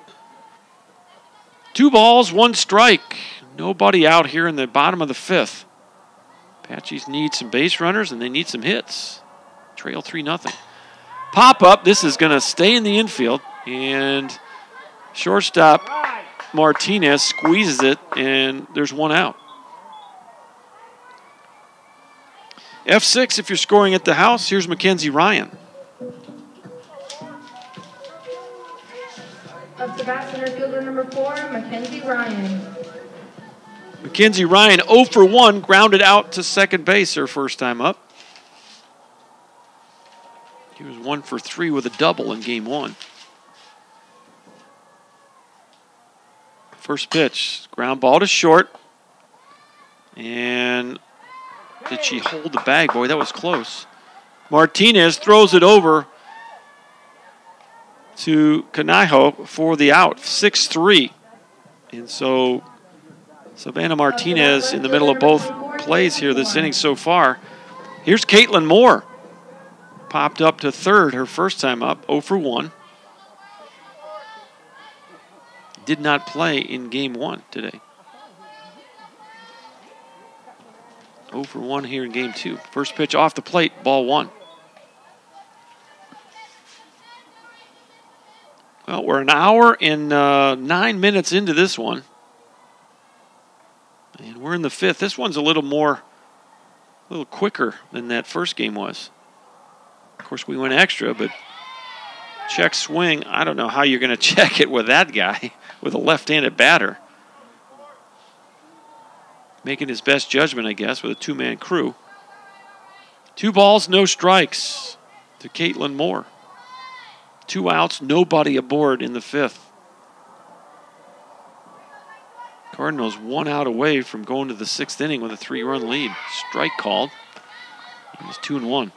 2 balls, 1 strike. Nobody out here in the bottom of the 5th. Apaches need some base runners, and they need some hits. Trail 3-0. Pop-up, this is going to stay in the infield, and shortstop Martinez squeezes it, and there's 1 out. F6 if you're scoring at the house. Here's Mackenzie Ryan. Up to bat, center fielder number 4, Mackenzie Ryan. Mackenzie Ryan 0 for 1, grounded out to second base her first time up. He was 1 for 3 with a double in game 1. First pitch, ground ball to short. And did she hold the bag? Boy, that was close. Martinez throws it over to Canijo for the out, 6-3. And so Savannah Martinez in the middle of both plays here this inning so far. Here's Caitlin Moore. Popped up to third her first time up, 0 for 1. Did not play in game 1 today. 0 for 1 here in game 2. First pitch off the plate, ball 1. Well, we're an hour and 9 minutes into this one. And we're in the 5th. This one's a little quicker than that first game was. Of course, we went extra, but check swing. I don't know how you're going to check it with that guy, with a left-handed batter. Making his best judgment, I guess, with a 2-man crew. 2 balls, no strikes to Caitlin Moore. 2 outs, nobody aboard in the 5th. Cardinals 1 out away from going to the 6th inning with a 3-run lead. Strike called. It was 2-1.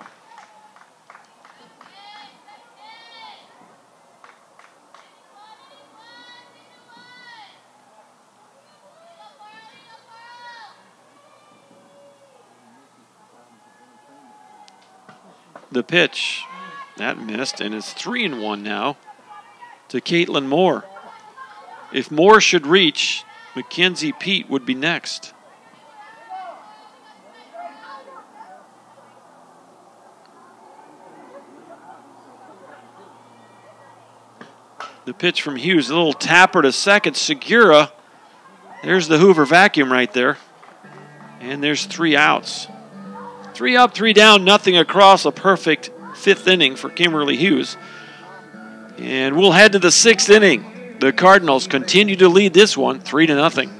The pitch, that missed, and it's 3-1 now to Caitlin Moore. If Moore should reach, Mackenzie Pete would be next. The pitch from Hughes, a little tapper to second. Segura, there's the Hoover vacuum right there. And there's 3 outs. 3 up, 3 down, nothing across. A perfect 5th inning for Kimberly Hughes. And we'll head to the 6th inning. The Cardinals continue to lead this one 3-0.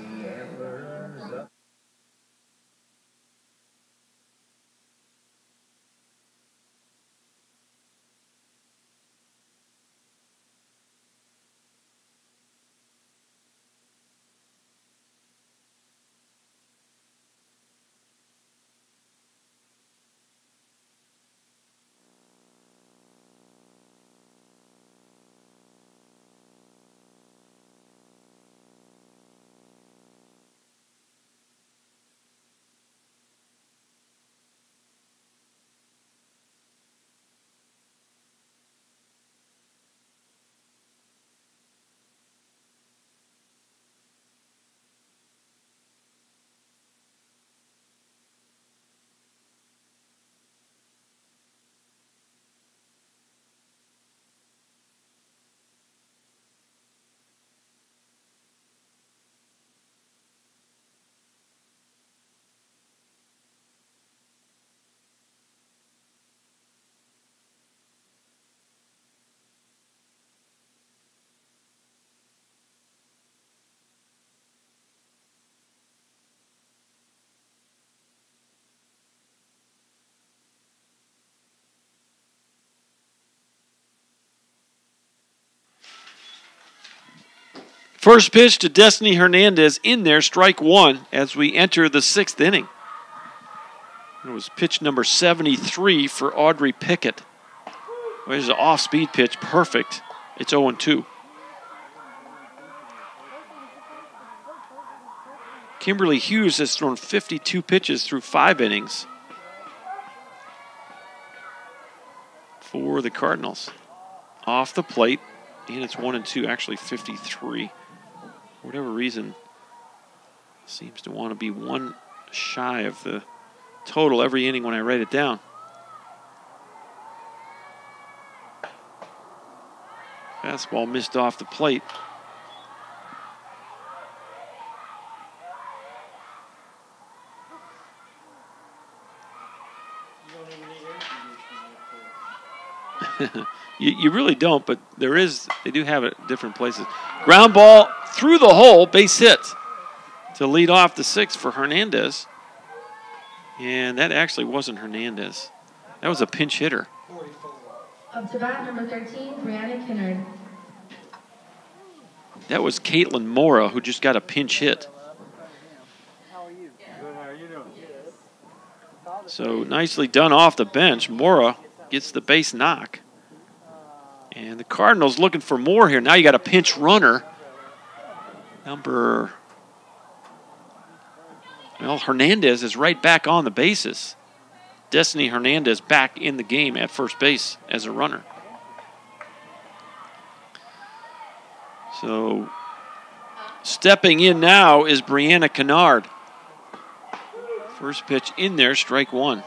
First pitch to Destiny Hernandez in there, strike one as we enter the 6th inning. It was pitch number 73 for Audrey Pickett. Well, there's an off-speed pitch, perfect. It's 0-2. Kimberly Hughes has thrown 52 pitches through 5 innings for the Cardinals. Off the plate, and it's 1-2, actually 53. For whatever reason, seems to want to be one shy of the total every inning when I write it down. Fastball missed off the plate. You really don't, but they do have it at different places. Ground ball through the hole, base hit to lead off the 6th for Hernandez. And that actually wasn't Hernandez. That was a pinch hitter. Up to bat, number 13, Brianna Kinnard. That was Caitlin Mora, who just got a pinch hit. So nicely done off the bench. Mora gets the base knock. And the Cardinals looking for more here. Now you got a pinch runner. Hernandez is right back on the bases. Destiny Hernandez back in the game at first base as a runner. So stepping in now is Brianna Kennard. First pitch in there, strike one.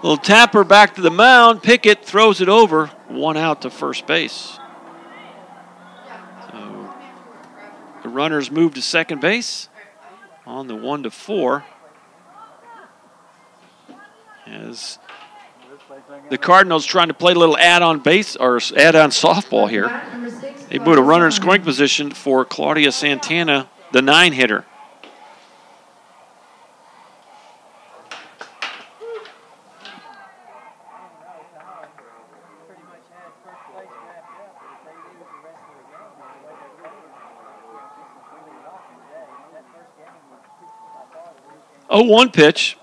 Little tapper back to the mound. Pickett throws it over. 1 out to first base. So the runners move to second base on the 1-4. As the Cardinals trying to play a little add-on base or add-on softball here. They put a runner in scoring position for Claudia Santana, the 9-hitter. Oh, 1 pitch,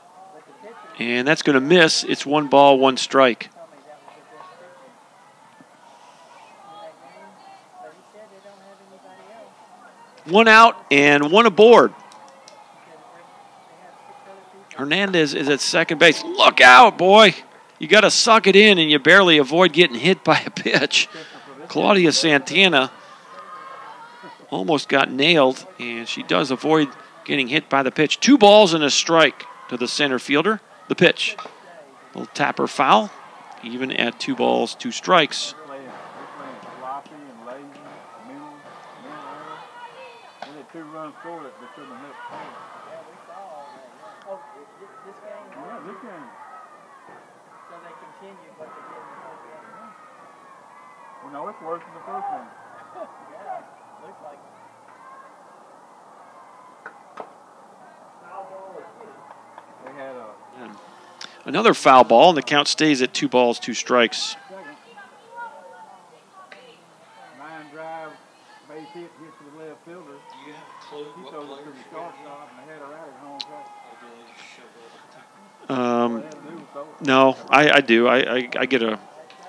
and that's going to miss. It's 1 ball, 1 strike. One out and 1 aboard. Hernandez is at second base. Look out, boy. You got to suck it in, and you barely avoid getting hit by a pitch. Claudia Santana almost got nailed, and she does avoid getting hit by the pitch. 2 balls and a strike to the center fielder. The pitch. Little tapper foul, even at 2 balls, 2 strikes. No, it's worse than the first one. Yeah, looks like Another foul ball, and the count stays at 2 balls, 2 strikes. Line drive, base hit, hit to the left fielder. Do you have a clue He what throws it player to the she shortstop, and they had her out at home plate. No, I do. I get a.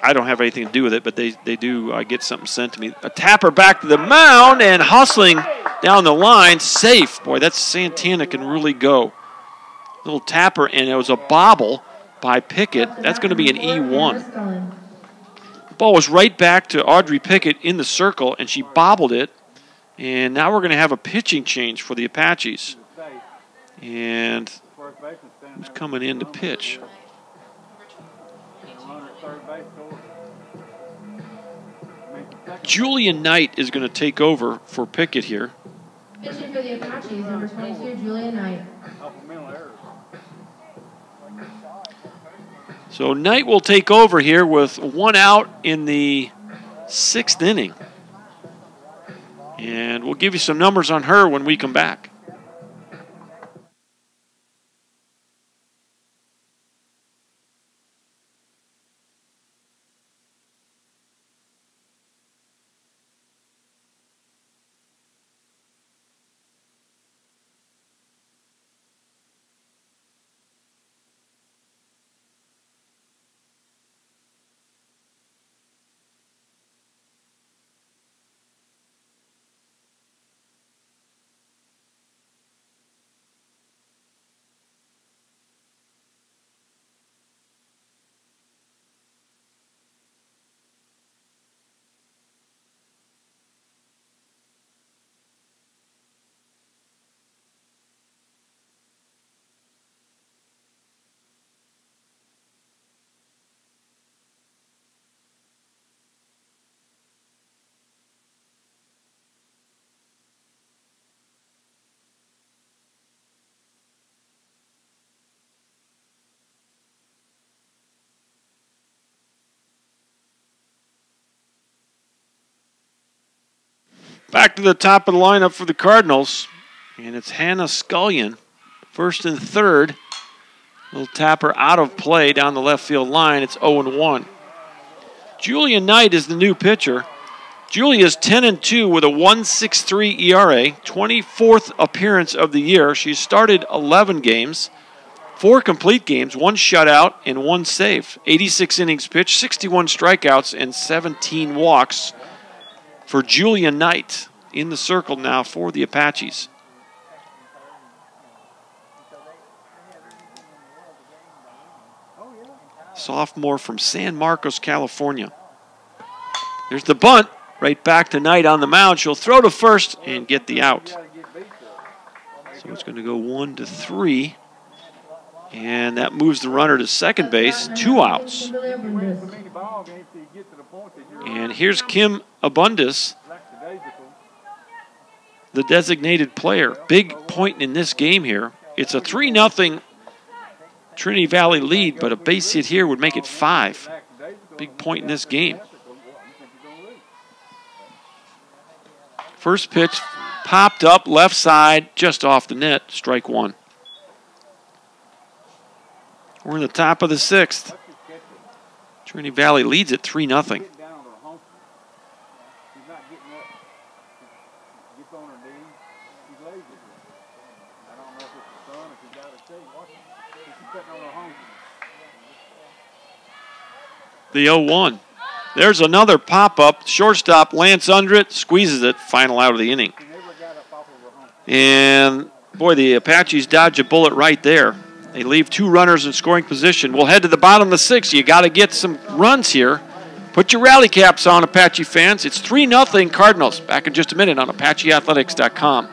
I don't have anything to do with it, but they do. I get something sent to me. A tapper back to the mound and hustling down the line, safe. Boy, that's Santana can really go. Little tapper, and it was a bobble by Pickett. That's going to be an E1. The ball was right back to Audrey Pickett in the circle, and she bobbled it. And now we're going to have a pitching change for the Apaches. And who's coming in to pitch? Julian Knight is going to take over for Pickett here. Pitching for the Apaches, number 22, Julian Knight. So Knight will take over here with 1 out in the 6th inning. And we'll give you some numbers on her when we come back. Back to the top of the lineup for the Cardinals, and it's Hannah Scullion, first and third. Little tapper out of play down the left field line. It's 0-1. Julian Knight is the new pitcher. Julia's 10-2 with a 1.63 ERA, 24th appearance of the year. She's started 11 games, 4 complete games, 1 shutout, and 1 save. 86 innings pitched, 61 strikeouts, and 17 walks for Julian Knight in the circle now for the Apaches. Sophomore from San Marcos, California. There's the bunt, right back to Knight on the mound. She'll throw to first and get the out. So it's going to go 1-3. And that moves the runner to second base, 2 outs. And here's Kim Abundis, the designated player. Big point in this game here. It's a 3-0 Trinity Valley lead, but a base hit here would make it 5. Big point in this game. First pitch popped up left side, just off the net, strike 1. We're in the top of the 6th. Trinity Valley leads at 3-0. The 0-1. There's another pop-up. Shortstop Lance under it, squeezes it, final out of the inning. And, boy, the Apaches dodge a bullet right there. They leave 2 runners in scoring position. We'll head to the bottom of the 6th. You got to get some runs here. Put your rally caps on, Apache fans. It's 3-0 Cardinals. Back in just a minute on ApacheAthletics.com.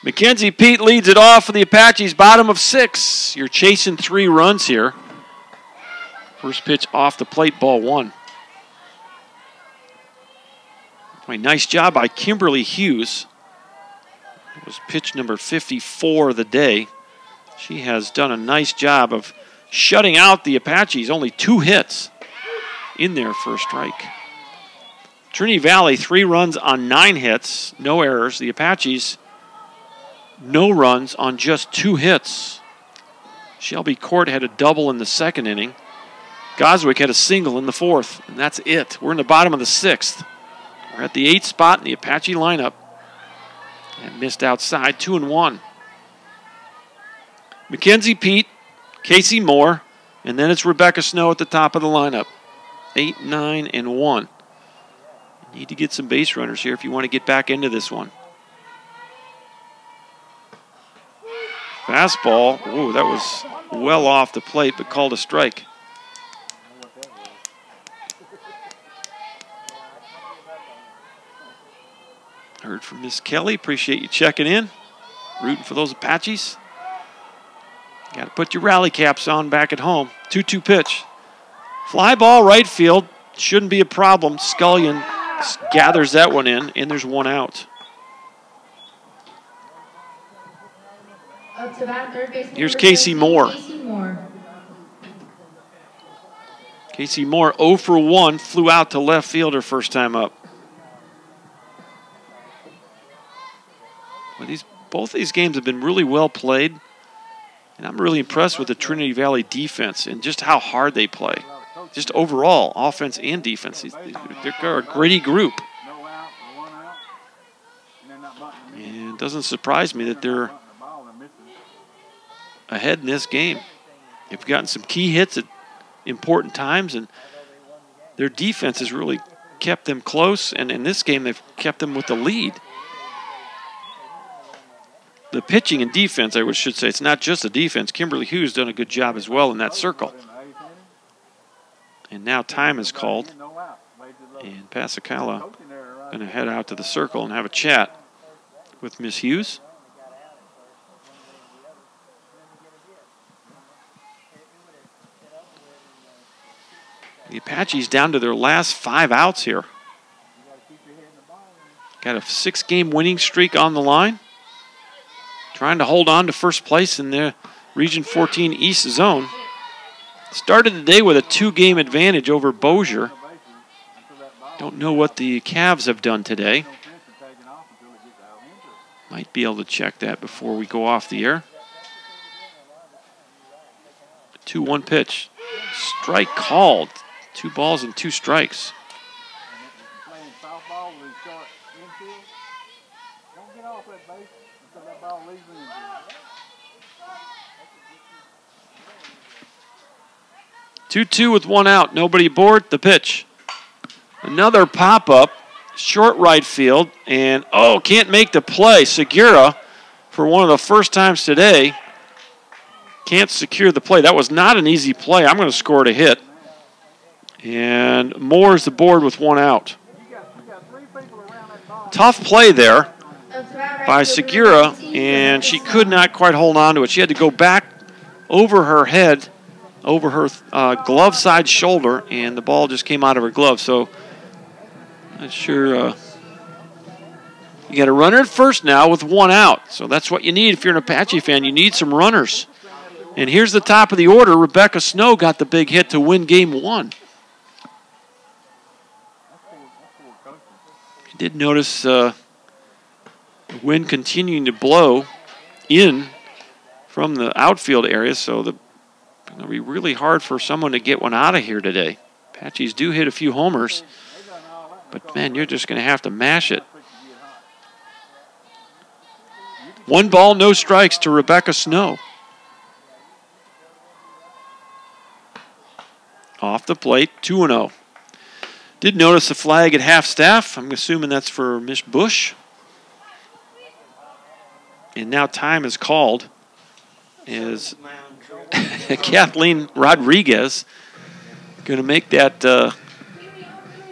Mackenzie Pete leads it off for the Apaches, bottom of 6. You're chasing 3 runs here. First pitch off the plate, ball 1. Nice job by Kimberly Hughes. It was pitch number 54 of the day. She has done a nice job of shutting out the Apaches. Only 2 hits in there for a strike. Trinity Valley, 3 runs on 9 hits, no errors. The Apaches, no runs on just 2 hits. Shelby Court had a double in the 2nd inning. Goswick had a single in the 4th, and that's it. We're in the bottom of the 6th. We're at the 8th spot in the Apache lineup. And missed outside, 2-1. Mackenzie Pete, Casey Moore, and then it's Rebecca Snow at the top of the lineup. 8, 9, and 1. You need to get some base runners here if you want to get back into this one. Fastball, ooh, that was well off the plate, but called a strike. Heard from Miss Kelly. Appreciate you checking in. Rooting for those Apaches. Got to put your rally caps on back at home. 2-2 pitch. Fly ball right field. Shouldn't be a problem. Scullion gathers that one in, and there's 1 out. Up to bat, third baseman Here's number Casey 13, Moore. Casey Moore. Casey Moore 0 for 1. Flew out to left field her first time up. Well, both these games have been really well played, and I'm really impressed with the Trinity Valley defense and just how hard they play. Just overall, offense and defense. They're a gritty group. And it doesn't surprise me that they're ahead in this game. They've gotten some key hits at important times, and their defense has really kept them close, and in this game they've kept them with the lead. The pitching and defense, I should say, it's not just the defense. Kimberly Hughes done a good job as well in that circle. And now time is called. And Pasacala going to head out to the circle and have a chat with Miss Hughes. The Apaches down to their last 5 outs here. Got a 6-game winning streak on the line. Trying to hold on to first place in the Region 14 East Zone. Started the day with a 2-game advantage over Bossier. Don't know what the Cavs have done today. Might be able to check that before we go off the air. 2-1 pitch. Strike called. 2 balls and 2 strikes. 2-2 with 1 out. Nobody aboard. The pitch. Another pop-up. Short right field. And, oh, can't make the play. Segura, for one of the first times today, can't secure the play. That was not an easy play. I'm going to score it a hit. And Moore's aboard with 1 out. Tough play there by Segura, and she could not quite hold on to it. She had to go back over her head, over her glove side shoulder, and the ball just came out of her glove. So, not sure. You got a runner at first now with 1 out. So that's what you need if you're an Apache fan. You need some runners. And here's the top of the order. Rebecca Snow got the big hit to win game 1. You did notice the wind continuing to blow in from the outfield area, so it's going to be really hard for someone to get one out of here today. Apaches do hit a few homers, but, man, you're just going to have to mash it. 1 ball, no strikes to Rebecca Snow. Off the plate, 2-0. Did notice the flag at half-staff. I'm assuming that's for Miss Bush. And now time is called as Kathleen Rodriguez going to make that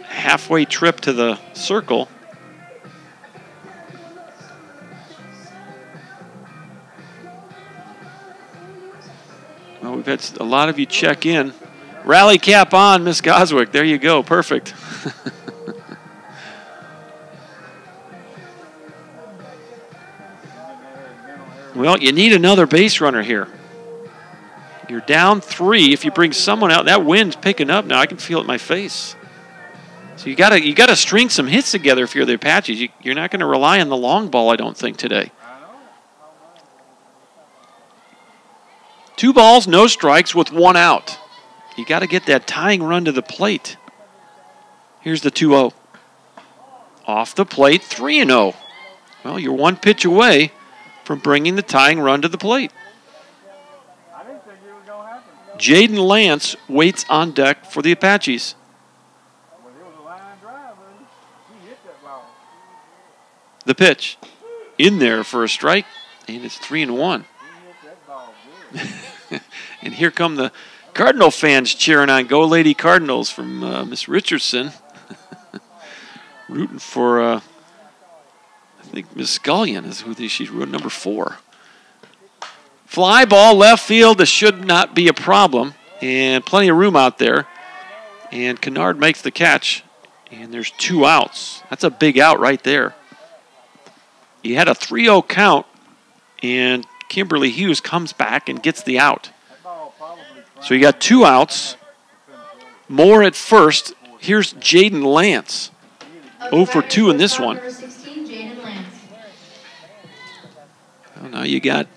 halfway trip to the circle. had a lot of you check in. Rally cap on, Miss Goswick. There you go. Perfect. Well, you need another base runner here. You're down 3. If you bring someone out, that wind's picking up now. I can feel it in my face. So you gotta string some hits together if you're the Apaches. You're not going to rely on the long ball, I don't think, today. 2 balls, no strikes with 1 out. You got to get that tying run to the plate. Here's the 2-0. Off the plate, 3-0. Well, you're 1 pitch away from bringing the tying run to the plate. Jaden Lance waits on deck for the Apaches. The pitch in there for a strike, and it's 3-1. And here come the Cardinal fans cheering on. Go Lady Cardinals from Miss Richardson. Rooting for, I think, Miss Scullion is who she's rooting, number 4. Fly ball left field. This should not be a problem. And plenty of room out there. And Kennard makes the catch. And there's 2 outs. That's a big out right there. He had a 3-0 count. And Kimberly Hughes comes back and gets the out. So you got 2 outs. Moore at first. Here's Jaden Lance. 0 for 2 in this one. Well, now you got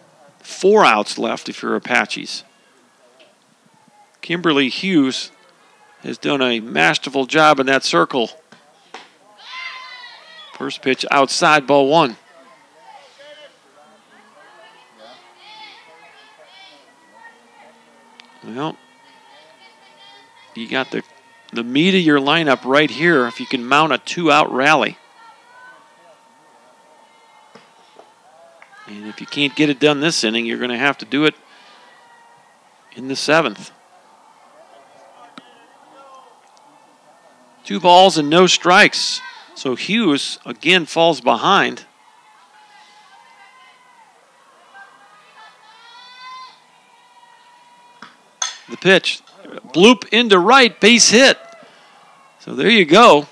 4 outs left if you're Apaches. Kimberly Hughes has done a masterful job in that circle. First pitch outside, ball 1. Well, you got the meat of your lineup right here if you can mount a 2-out rally. And if you can't get it done this inning, you're going to have to do it in the 7th. 2 balls and no strikes. So Hughes again falls behind. The pitch, bloop into right, base hit. So there you go.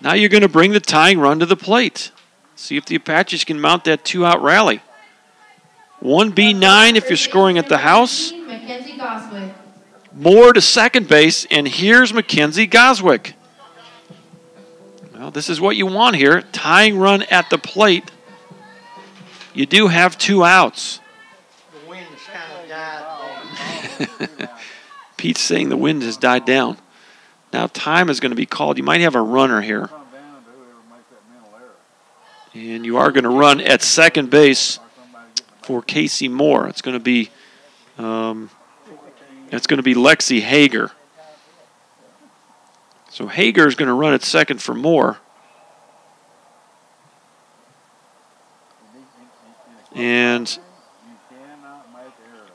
Now you're going to bring the tying run to the plate. See if the Apaches can mount that 2-out rally. 1B9 if you're scoring at the house. Moore to second base, and here's Mackenzie Goswick. Well, this is what you want here. Tying run at the plate. You do have 2 outs. The wind has kind of died down. Pete's saying the wind has died down. Now time is going to be called. You might have a runner here. And you are going to run at second base for Casey Moore. It's going to be Lexi Hager. So Hager is going to run at second for Moore. And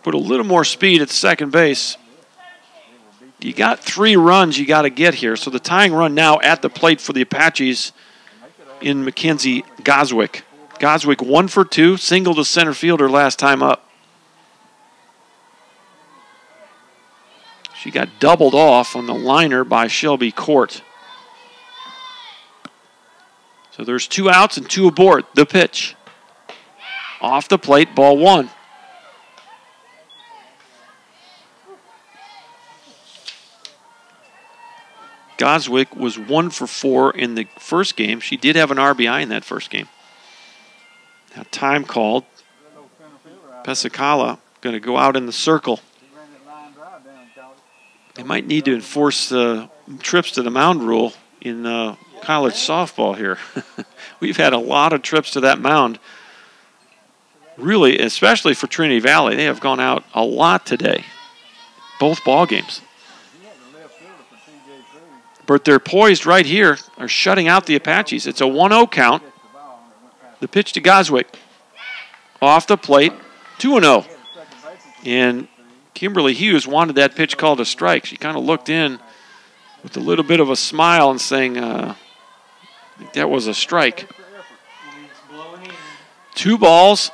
put a little more speed at second base. You got 3 runs you got to get here. So the tying run now at the plate for the Apaches in Mackenzie Goswick. Goswick 1 for 2, single to center fielder last time up. She got doubled off on the liner by Shelby Court. So there's 2 outs and 2 aboard. The pitch. Off the plate, ball 1. Goswick was 1 for 4 in the first game. She did have an RBI in that first game. Now time called. Pesicala going to go out in the circle. They might need to enforce trips to the mound rule in college softball here. We've had a lot of trips to that mound. Really, especially for Trinity Valley. They have gone out a lot today. Both ball games. But they're poised right here, are shutting out the Apaches. It's a 1-0 count. The pitch to Goswick. Off the plate, 2-0. And Kimberly Hughes wanted that pitch called a strike. She kind of looked in with a little bit of a smile and saying, I think that was a strike. 2 balls,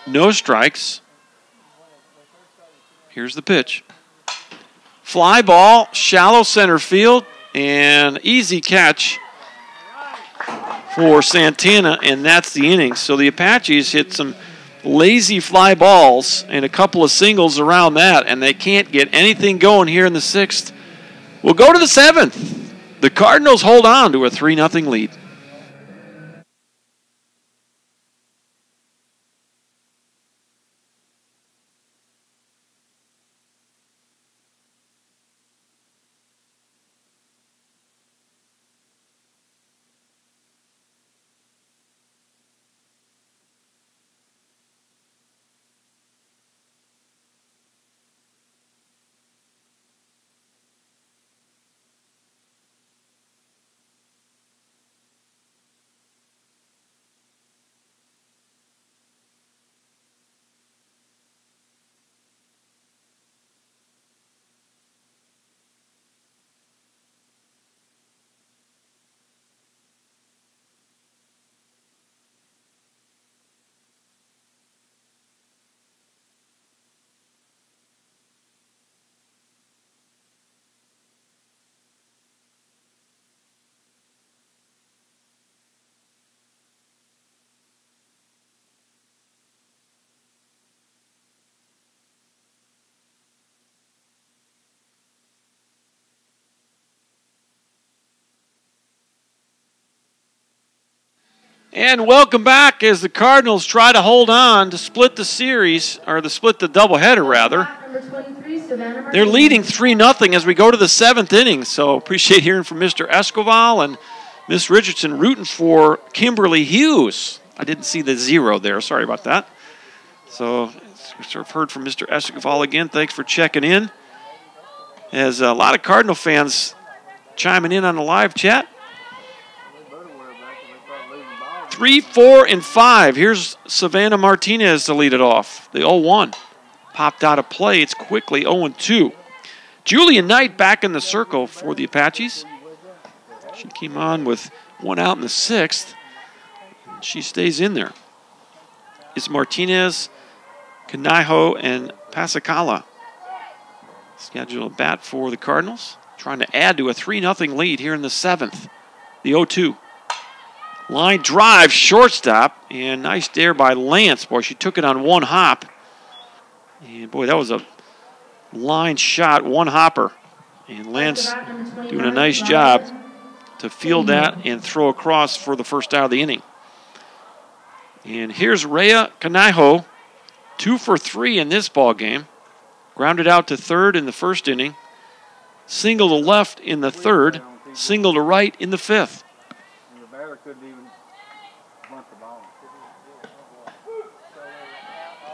no strikes. Here's the pitch. Fly ball, shallow center field, and easy catch for Santana, and that's the inning. So the Apaches hit some lazy fly balls and a couple of singles around that, and they can't get anything going here in the 6th. We'll go to the 7th. The Cardinals hold on to a 3-0 lead. And welcome back as the Cardinals try to hold on to split the series, or to split the doubleheader, rather. They're leading 3-0 as we go to the 7th inning, so appreciate hearing from Mr. Escoval and Miss Richardson rooting for Kimberly Hughes. I didn't see the 0 there. Sorry about that. So I've heard from Mr. Escoval again. Thanks for checking in. As a lot of Cardinal fans chiming in on the live chat. 3, 4, and 5. Here's Savannah Martinez to lead it off. The 0-1 popped out of play. It's quickly 0-2. Julian Knight back in the circle for the Apaches. She came on with 1 out in the 6th. She stays in there. It's Martinez, Kanaiho, and Pasacala scheduled a bat for the Cardinals, trying to add to a 3-0 lead here in the 7th. The 0-2. Line drive, shortstop, and nice there by Lance. Boy, she took it on one hop. And, boy, that was a line shot, one hopper. And Lance doing a nice job to field that and throw across for the first out of the inning. And here's Rhea Kanaiho, 2 for 3 in this ball game. Grounded out to third in the first inning. Single to left in the 3rd. Single to right in the 5th.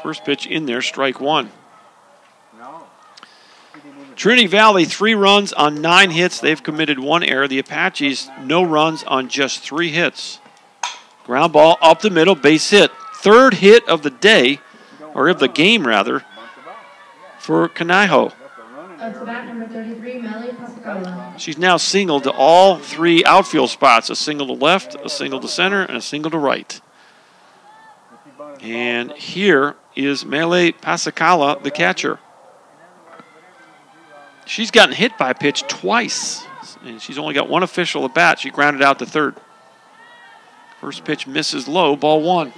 First pitch in there, strike 1. Trinity Valley, 3 runs on 9 hits. They've committed 1 error. The Apaches, no runs on just 3 hits. Ground ball up the middle, base hit. 3rd hit of the day, or of the game rather, for Kanaiho. She's now singled to all 3 outfield spots. A single to left, a single to center, and a single to right. And here is Mele Pasacala, the catcher. She's gotten hit by a pitch twice, and she's only got 1 official at bat. She grounded out to third. First pitch misses low, ball 1.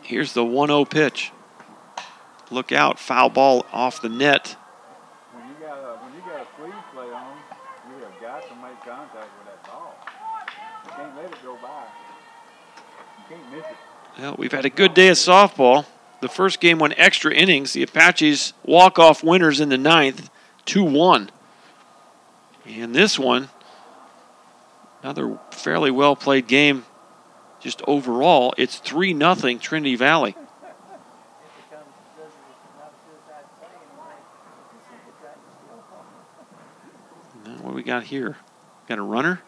Here's the 1-0 pitch. Look out, foul ball off the net. When you got a freeze play on, you have got to make contact with that ball. You can't let it go by. You can't miss it. Well, we've had a good day of softball. The first game went extra innings. The Apaches walk-off winners in the 9th, 2-1. And this one, another fairly well-played game. Just overall, it's 3-0 Trinity Valley. Now what do we got here? Got a runner?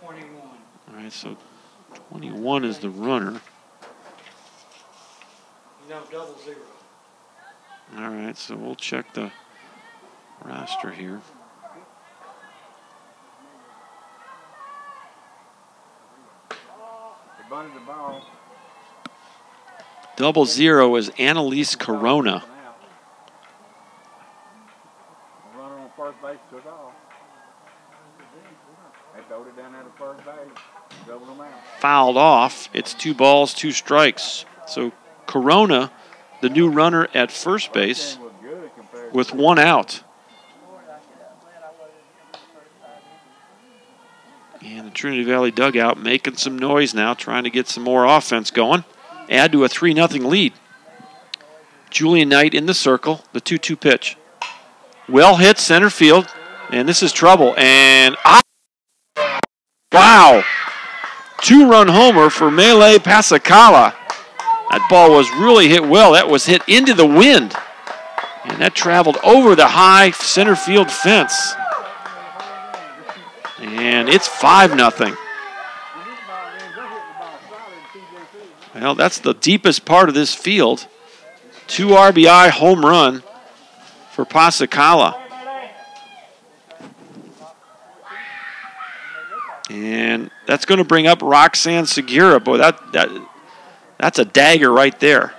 21. All right, so 21 is the runner. No, 00. All right, so we'll check the roster here. bunted the ball. 0 is Annalise Corona. The runner on first base took off. They throwed it down there to first base. Doubled them out. Fouled off. It's 2 balls, 2 strikes. So Corona, the new runner at first base, with 1 out. And the Trinity Valley dugout making some noise now, trying to get some more offense going. Add to a 3-0 lead. Julian Knight in the circle, the 2-2 pitch. Well hit center field, and this is trouble. And wow! 2-run homer for Melee Pasacala. That ball was really hit well. That was hit into the wind. And that traveled over the high center field fence. And it's 5-0. Well, that's the deepest part of this field. 2 RBI home run for Pasacala. And that's going to bring up Roxanne Segura. Boy, that's a dagger right there.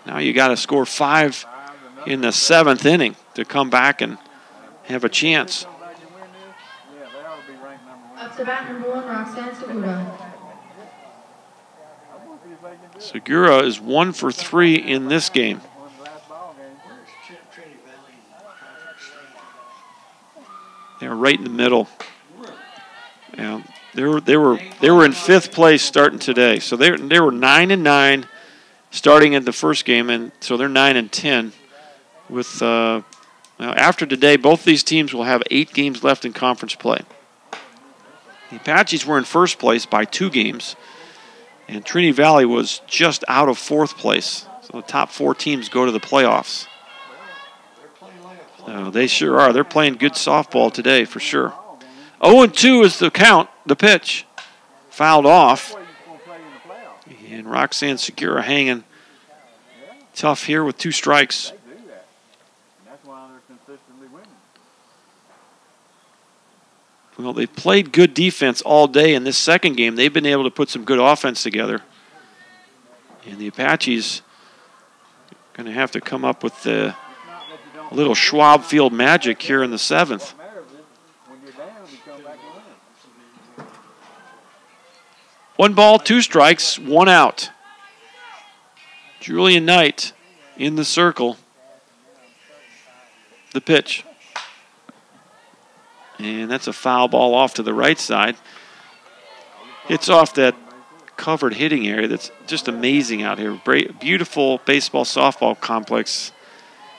Now you got to score 5 in the 7th inning to come back and have a chance. Up to bat number 1, Roxanne Segura. Segura is 1 for 3 in this game. They're right in the middle. Yeah, they were in 5th place starting today. So they were 9-9 starting at the first game, and so they're 9-10. With after today, both these teams will have 8 games left in conference play. The Apaches were in first place by 2 games, and Trinity Valley was just out of 4th place. So the top 4 teams go to the playoffs. So they sure are. They're playing good softball today for sure. 0-2 is the count, the pitch. Fouled off. And Roxanne Segura hanging tough here with 2 strikes. Well, they've played good defense all day in this second game. They've been able to put some good offense together. And the Apaches are going to have to come up with a little Schwab Field magic here in the 7th. One ball, 2 strikes, 1 out. Julian Knight in the circle. The pitch. And that's a foul ball off to the right side. It's off that covered hitting area that's just amazing out here. Beautiful baseball, softball complex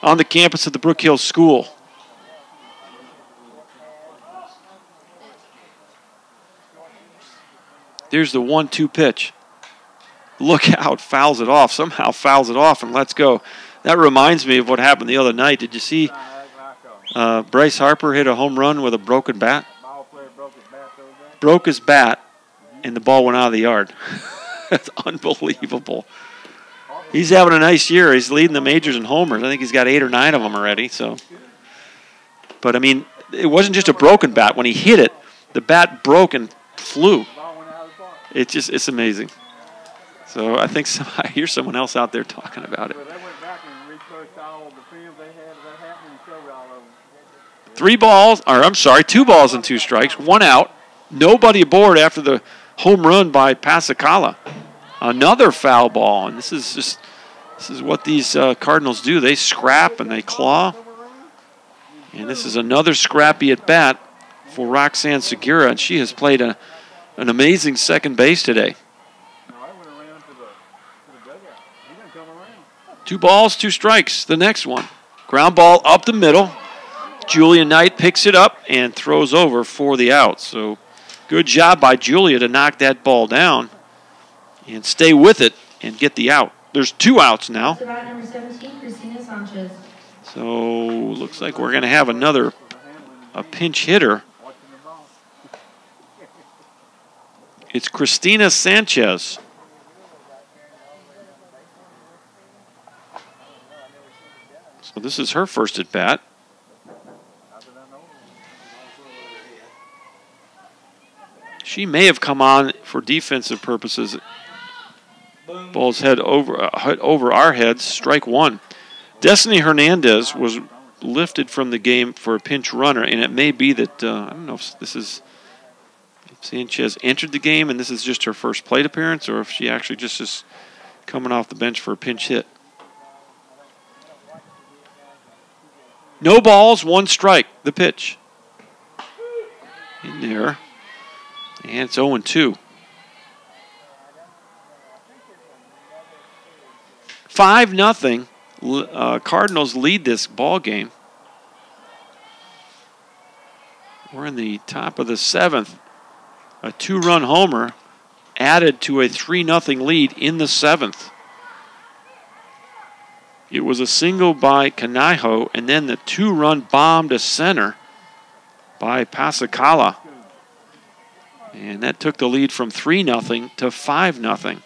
on the campus of the Brook Hills School. There's the 1-2 pitch. Look out, fouls it off. Somehow fouls it off and lets go. That reminds me of what happened the other night. Did you see Bryce Harper hit a home run with a broken bat? Broke his bat, and the ball went out of the yard. That's unbelievable. He's having a nice year. He's leading the majors in homers. I think he's got 8 or 9 of them already. So, but, I mean, it wasn't just a broken bat. When he hit it, the bat broke and flew. It's amazing. So I think I hear someone else out there talking about it. 2 balls and 2 strikes, 1 out. Nobody aboard after the home run by Pasacala. Another foul ball, and this is what these Cardinals do. They scrap and they claw. And this is another scrappy at bat for Roxanne Segura, and she has played an amazing second base today. 2 balls, 2 strikes. The next one. Ground ball up the middle. Julian Knight picks it up and throws over for the out. So good job by Julia to knock that ball down and stay with it and get the out. There's 2 outs now. Number 17, Christina Sanchez. So looks like we're going to have a pinch hitter. It's Christina Sanchez. So this is her first at bat. She may have come on for defensive purposes. Ball's head over our heads. Strike one. Destiny Hernandez was lifted from the game for a pinch runner, and it may be that, I don't know if this is Sanchez entered the game and this is just her first plate appearance, or if she actually just is coming off the bench for a pinch hit. No balls, one strike. The pitch. In there. And it's 0-2. 5-0. Cardinals lead this ball game. We're in the top of the 7th. A 2-run homer added to a 3-0 lead in the 7th. It was a single by Kanaiho, and then the 2-run bomb to center by Pasacala. And that took the lead from 3-0 to 5-0.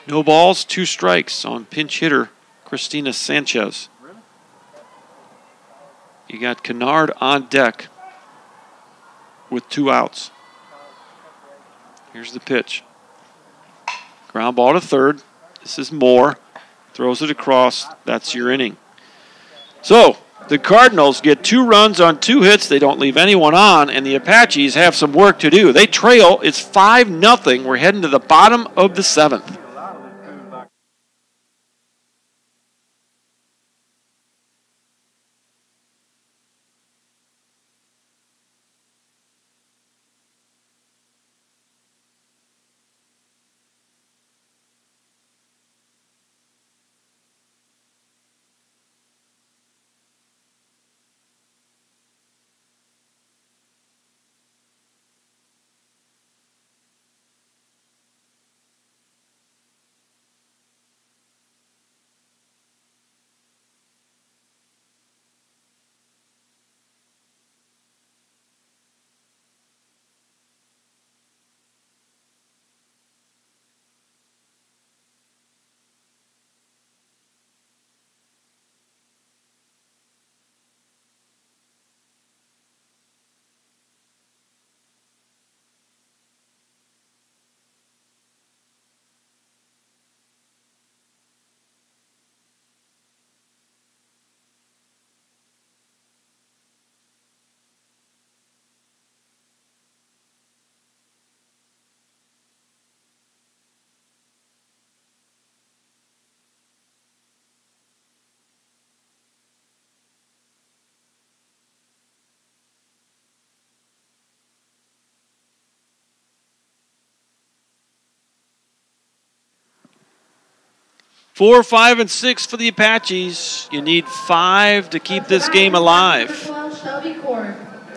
No balls, 2 strikes on pinch hitter Christina Sanchez. You got Kennard on deck with 2 outs. Here's the pitch. Ground ball to third. This is Moore. Throws it across. That's your inning. So the Cardinals get 2 runs on 2 hits. They don't leave anyone on, and the Apaches have some work to do. They trail. It's 5-0. We're heading to the bottom of the 7th. Four, 5, and 6 for the Apaches. You need 5 to keep this game alive.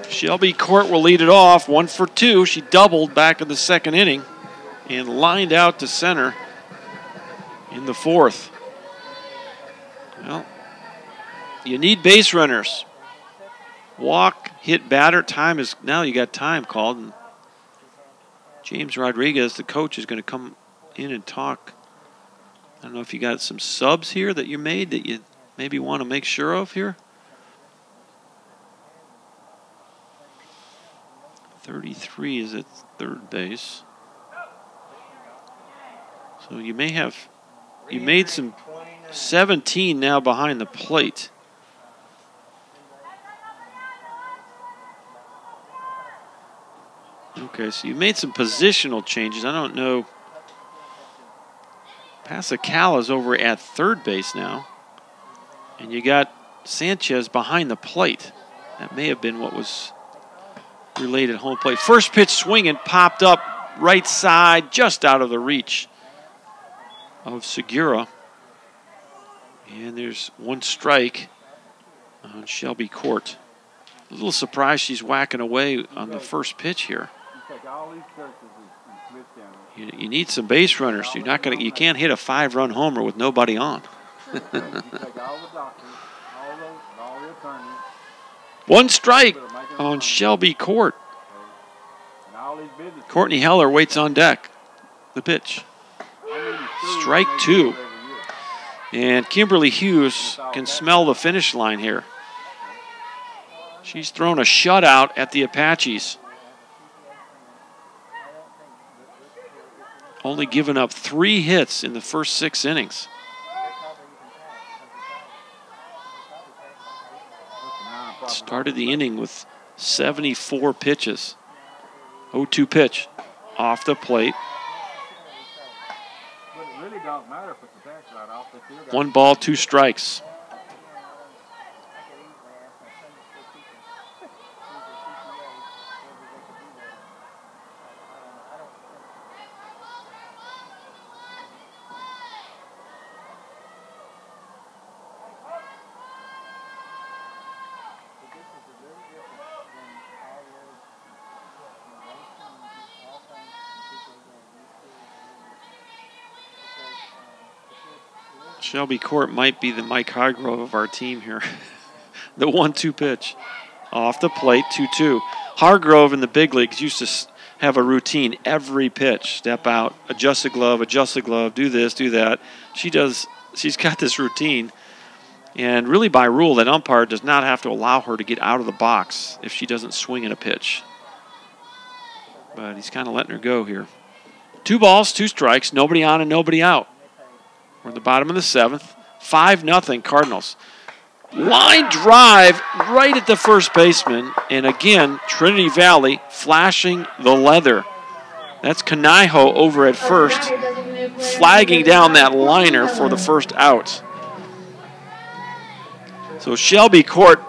Shelby Court will lead it off. 1 for 2. She doubled back in the 2nd inning and lined out to center in the 4th. Well, you need base runners. Walk, hit batter. Time is now. You got time called. And James Rodriguez, the coach, is going to come in and talk. I don't know if you got some subs here that you made that you maybe want to make sure of here. 33 is at third base. So you may have, you made some 17 now behind the plate. Okay, so you made some positional changes. I don't know. Pasacala's over at third base now. And you got Sanchez behind the plate. That may have been what was relayed at home plate. First pitch swinging, popped up right side, just out of the reach of Segura. And there's 1 strike on Shelby Court. A little surprised she's whacking away on the first pitch here. You need some base runners. You're not gonna. You can't hit a 5-run homer with nobody on. 1 strike on Shelby Court. Courtney Heller waits on deck. The pitch. Strike 2. And Kimberly Hughes can smell the finish line here. She's thrown a shutout at the Apaches. Only given up 3 hits in the first 6 innings. Started the inning with 74 pitches. 0-2 pitch off the plate. 1 ball, 2 strikes. Shelby Court might be the Mike Highgrove of our team here. The 1-2 pitch. Off the plate, 2-2. Hargrove in the big leagues used to have a routine every pitch. Step out, adjust the glove, do this, do that. She's got this routine. And really by rule, that umpire does not have to allow her to get out of the box if she doesn't swing at a pitch. But he's kind of letting her go here. 2 balls, 2 strikes, nobody on and nobody out. We're at the bottom of the 7th. 5-0 Cardinals. Line drive right at the first baseman. And again, Trinity Valley flashing the leather. That's Kanaiho over at first, flagging down that liner for the first out. So Shelby Court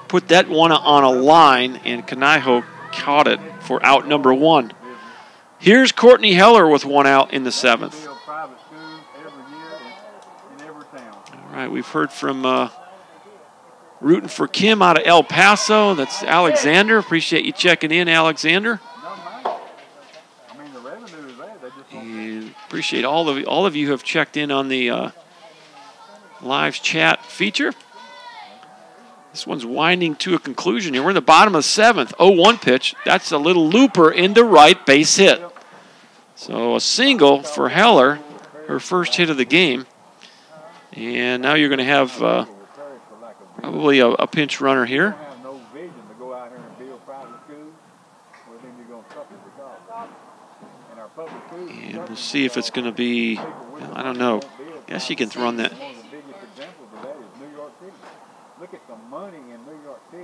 put that one on a line, and Kanaiho caught it for out number 1. Here's Courtney Heller with 1 out in the 7th. All right, we've heard from rooting for Kim out of El Paso. That's Alexander. Appreciate you checking in, Alexander. And appreciate all of you who have checked in on the live chat feature. This one's winding to a conclusion here. We're in the bottom of the 7th. 0-1 pitch. That's a little looper into right, base hit. So a single for Heller, her first hit of the game. And now you're going to have probably a pinch runner here. And we'll see if it's going to be, I don't know. I guess you can run that.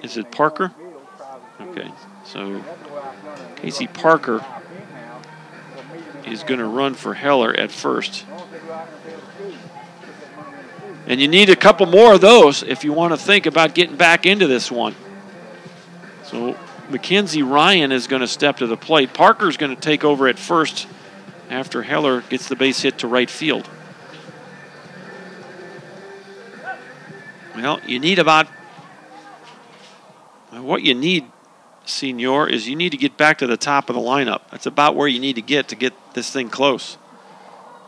Is it Parker? Okay, so Casey Parker is going to run for Heller at first. And you need a couple more of those if you want to think about getting back into this one. So Mackenzie Ryan is going to step to the plate. Parker's going to take over at first after Heller gets the base hit to right field. Well, you need about, what you need, Senor, is you need to get back to the top of the lineup. That's about where you need to get this thing close.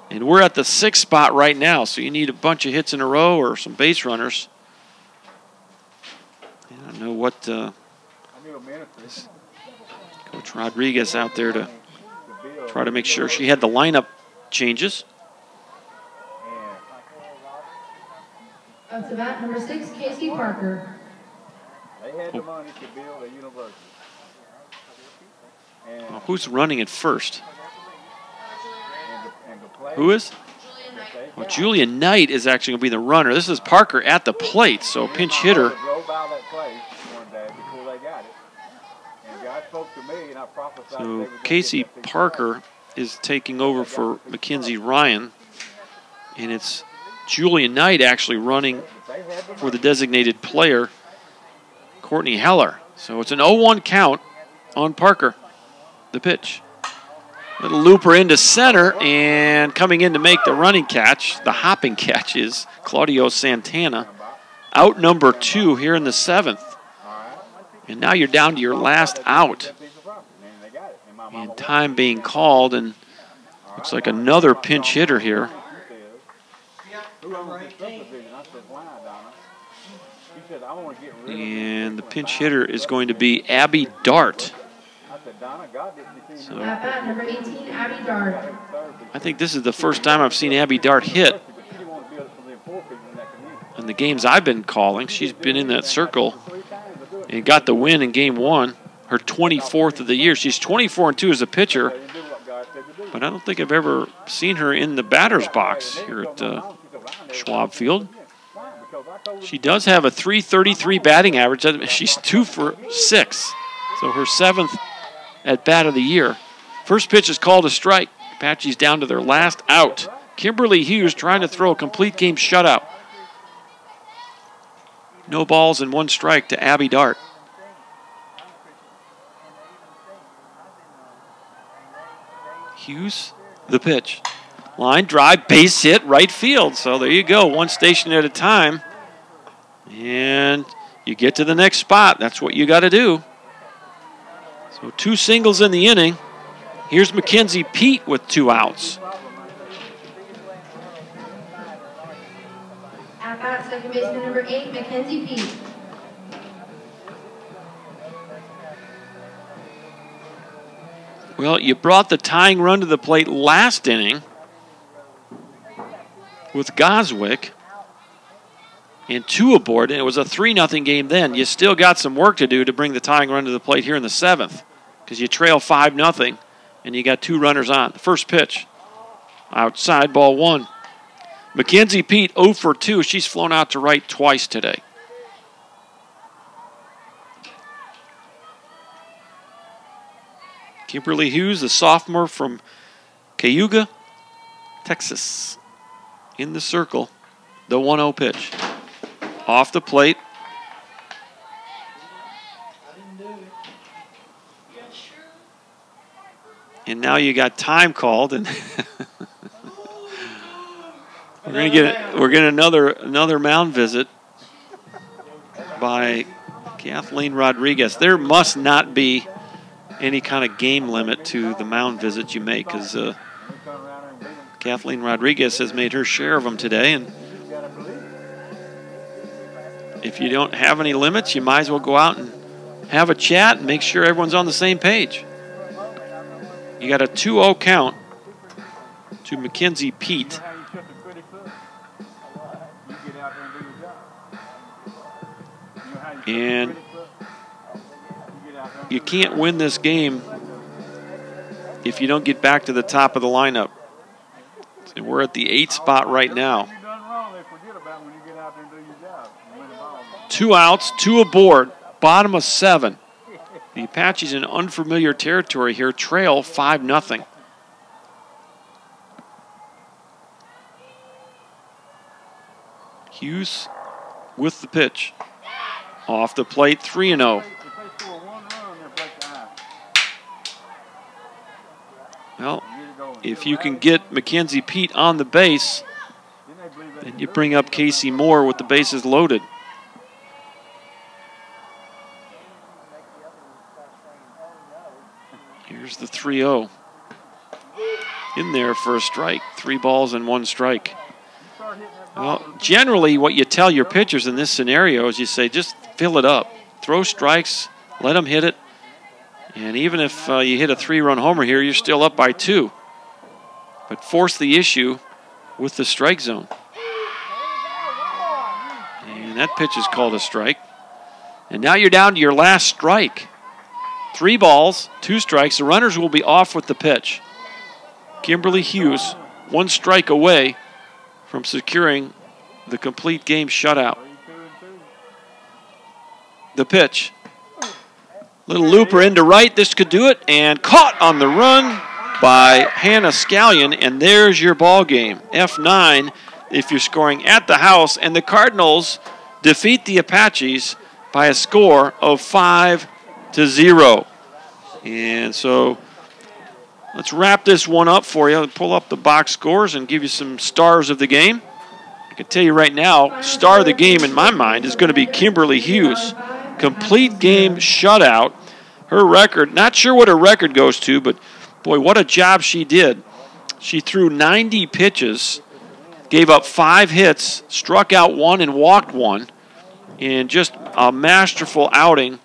And we're at the 6th spot right now, so you need a bunch of hits in a row or some base runners. I don't know what Coach Rodriguez out there to try to make sure she had the lineup changes. Up to bat, number 6, Casey Parker. They had the money to build a university. Well, who's running at first? Who is? Well, Julian Knight is actually going to be the runner. This is Parker at the plate, so pinch hitter. So Casey Parker is taking over for Mackenzie Ryan, and it's Julian Knight actually running for the designated player, Courtney Heller. So it's an 0-1 count on Parker, the pitch. Little looper into center, and coming in to make the running catch, the hopping catch, is Claudio Santana. Out number 2 here in the 7th. And now you're down to your last out. And time being called, and looks like another pinch hitter here. And the pinch hitter is going to be Abby Dart. So, Number 18, Abby Dart. I think this is the first time I've seen Abby Dart hit. in the games I've been calling. She's been in that circle and got the win in game 1, her 24th of the year. She's 24-2 as a pitcher, but I don't think I've ever seen her in the batter's box here at Schwab Field. She does have a .333 batting average. She's 2 for 6, so her 7th at bat of the year. First pitch is called a strike. Apache's down to their last out. Kimberly Hughes trying to throw a complete game shutout. No balls and 1 strike to Abby Dart. Hughes, the pitch. Line drive, base hit, right field. So there you go, 1 station at a time. And you get to the next spot. That's what you got to do. So 2 singles in the inning. Here's Mackenzie Pete with 2 outs. At bat, second baseman number 8, Mackenzie Pete. Well, you brought the tying run to the plate last inning with Goswick and 2 aboard, and it was a 3-0 game then. You still got some work to do to bring the tying run to the plate here in the 7th because you trail 5-0 and you got 2 runners on. The first pitch, outside, ball 1. Mackenzie Pete 0 for 2. She's flown out to right twice today. Kimberly Hughes, the sophomore from Cayuga, Texas, in the circle. The 1-0 pitch. Off the plate. And now you got time called, and we're gonna another mound visit by Kathleen Rodriguez. There must not be any kind of game limit to the mound visits you make, because Kathleen Rodriguez has made her share of them today, and if you don't have any limits, you might as well go out and have a chat and make sure everyone's on the same page. You got a 2-0 count to Mackenzie Pete. And you can't win this game if you don't get back to the top of the lineup. And we're at the 8th spot right now. 2 outs, 2 aboard, bottom of 7. The Apaches in unfamiliar territory here, trail 5-0. Hughes with the pitch. Off the plate, 3-0. Well, if you can get Mackenzie Pete on the base, then you bring up Casey Moore with the bases loaded. Here's the 3-0. In there for a strike. 3 balls and 1 strike. Well, generally what you tell your pitchers in this scenario is you say just fill it up. Throw strikes, let them hit it. And even if you hit a 3-run homer here, you're still up by 2. But force the issue with the strike zone. And that pitch is called a strike. And now you're down to your last strike. 3 balls, 2 strikes. The runners will be off with the pitch. Kimberly Hughes, 1 strike away from securing the complete game shutout. The pitch. Little looper into right. This could do it. And caught on the run by Hannah Scullion. And there's your ball game. F9 if you're scoring at the house. And the Cardinals defeat the Apaches by a score of 5-0. And so let's wrap this one up for you. Pull up the box scores and give you some stars of the game. I can tell you right now, star of the game in my mind is going to be Kimberly Hughes. Complete game shutout. Her record, not sure what her record goes to, but boy, what a job she did. She threw 90 pitches, gave up 5 hits, struck out 1 and walked 1, and just a masterful outing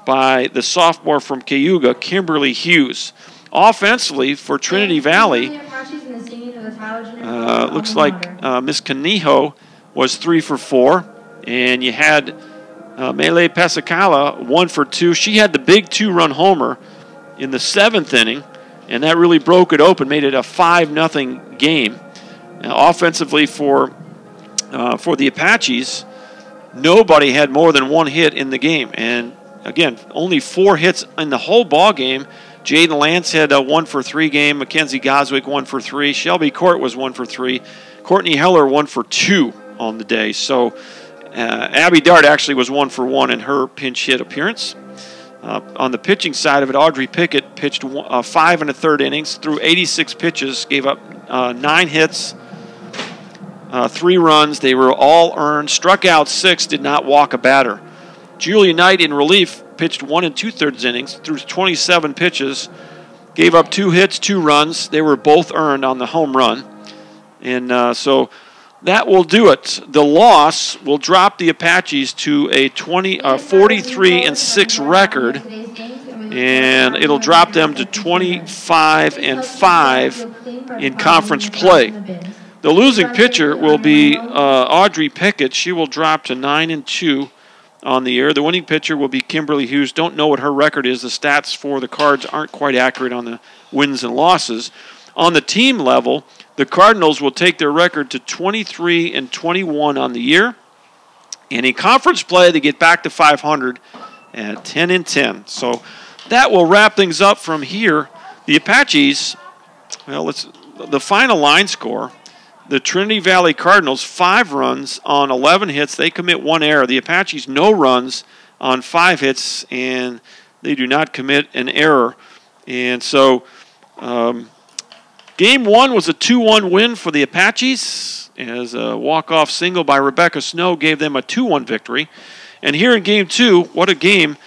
by the sophomore from Cayuga, Kimberly Hughes. Offensively for Trinity Valley, looks like Miss Canijo was 3 for 4. And you had Mele Pasacala 1 for 2. She had the big 2-run homer in the 7th inning, and that really broke it open, made it a 5-0 game. Offensively for the Apaches, nobody had more than 1 hit in the game. And, again, only 4 hits in the whole ball game. Jaden Lance had a 1 for 3 game. Mackenzie Goswick 1 for 3. Shelby Court was 1 for 3. Courtney Heller 1 for 2 on the day. So Abby Dart actually was 1 for 1 in her pinch hit appearance. On the pitching side of it, Audrey Pickett pitched 5 1/3 innings, threw 86 pitches, gave up 9 hits, 3 runs. They were all earned. Struck out 6, did not walk a batter. Julian Knight in relief pitched 1 2/3 innings, threw 27 pitches, gave up 2 hits, 2 runs. They were both earned on the home run. And so that will do it. The loss will drop the Apaches to a 43-6 record, and it'll drop them to 25-5 in conference play. The losing pitcher will be Audrey Pickett. She will drop to 9-2 on the year. The winning pitcher will be Kimberly Hughes. Don't know what her record is. The stats for the Cards aren't quite accurate on the wins and losses. On the team level, the Cardinals will take their record to 23-21 on the year. And in conference play, they get back to 500 at 10-10. So that will wrap things up from here. The Apaches, well, the final line score. The Trinity Valley Cardinals, 5 runs on 11 hits. They commit 1 error. The Apaches, no runs on 5 hits, and they do not commit an error. And so Game 1 was a 2-1 win for the Apaches, as a walk-off single by Rebecca Snow gave them a 2-1 victory. And here in Game 2, what a game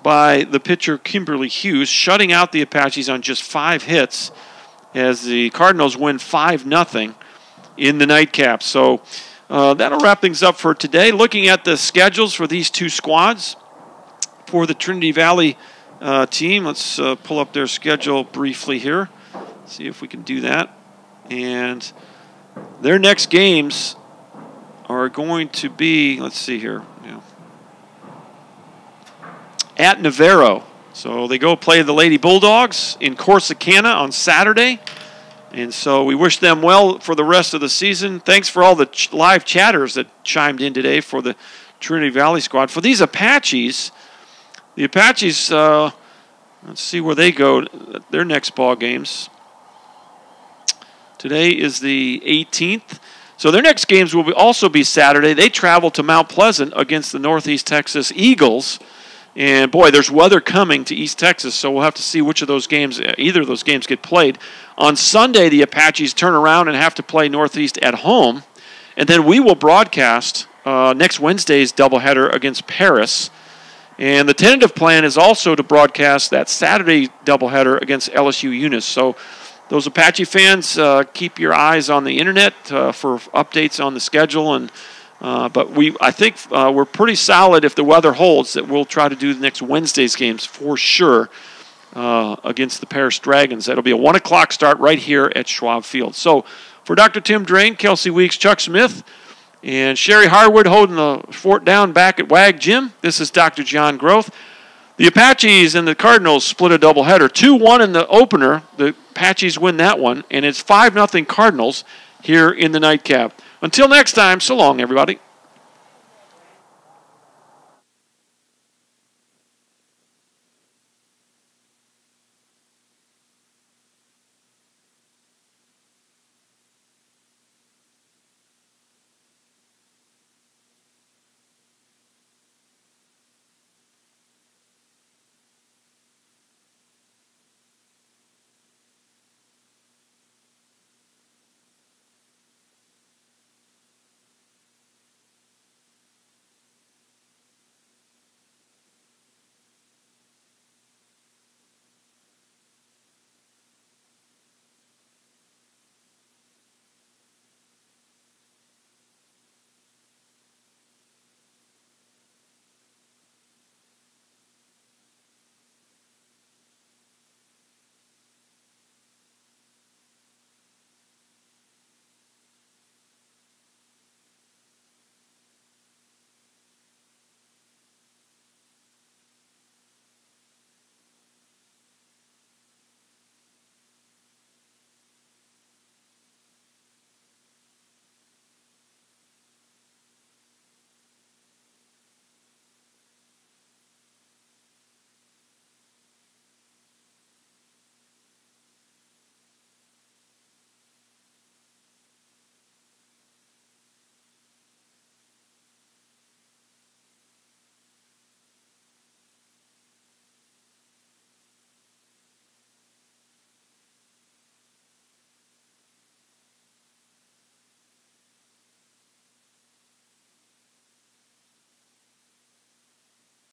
by the pitcher Kimberly Hughes, shutting out the Apaches on just 5 hits as the Cardinals win 5-0 in the nightcap. So that'll wrap things up for today. Looking at the schedules for these 2 squads for the Trinity Valley team, let's pull up their schedule briefly here. See if we can do that. And their next games are going to be, let's see here, at Navarro. So they go play the Lady Bulldogs in Corsicana on Saturday. And so we wish them well for the rest of the season. Thanks for all the live chatters that chimed in today for the Trinity Valley squad. For these Apaches, the Apaches, let's see where they go, their next ball games. Today is the 18th. So their next games will also be Saturday. They travel to Mount Pleasant against the Northeast Texas Eagles. And, boy, there's weather coming to East Texas, so we'll have to see which of those games, either of those games get played. On Sunday, the Apaches turn around and have to play Northeast at home. And then we will broadcast next Wednesday's doubleheader against Paris. And the tentative plan is also to broadcast that Saturday doubleheader against LSU Eunice. So those Apache fans, keep your eyes on the internet for updates on the schedule. And but I think we're pretty solid if the weather holds that we'll try to do the next Wednesday's games for sure against the Paris Dragons. That'll be a 1 o'clock start right here at Schwab Field. So for Dr. Tim Drain, Kelsey Weeks, Chuck Smith, and Sherry Harwood holding the fort down back at WAG Gym, this is Dr. John Groth. The Apaches and the Cardinals split a doubleheader. 2-1 in the opener. The Apaches win that one, and it's 5-0 Cardinals here in the nightcap. Until next time, so long, everybody.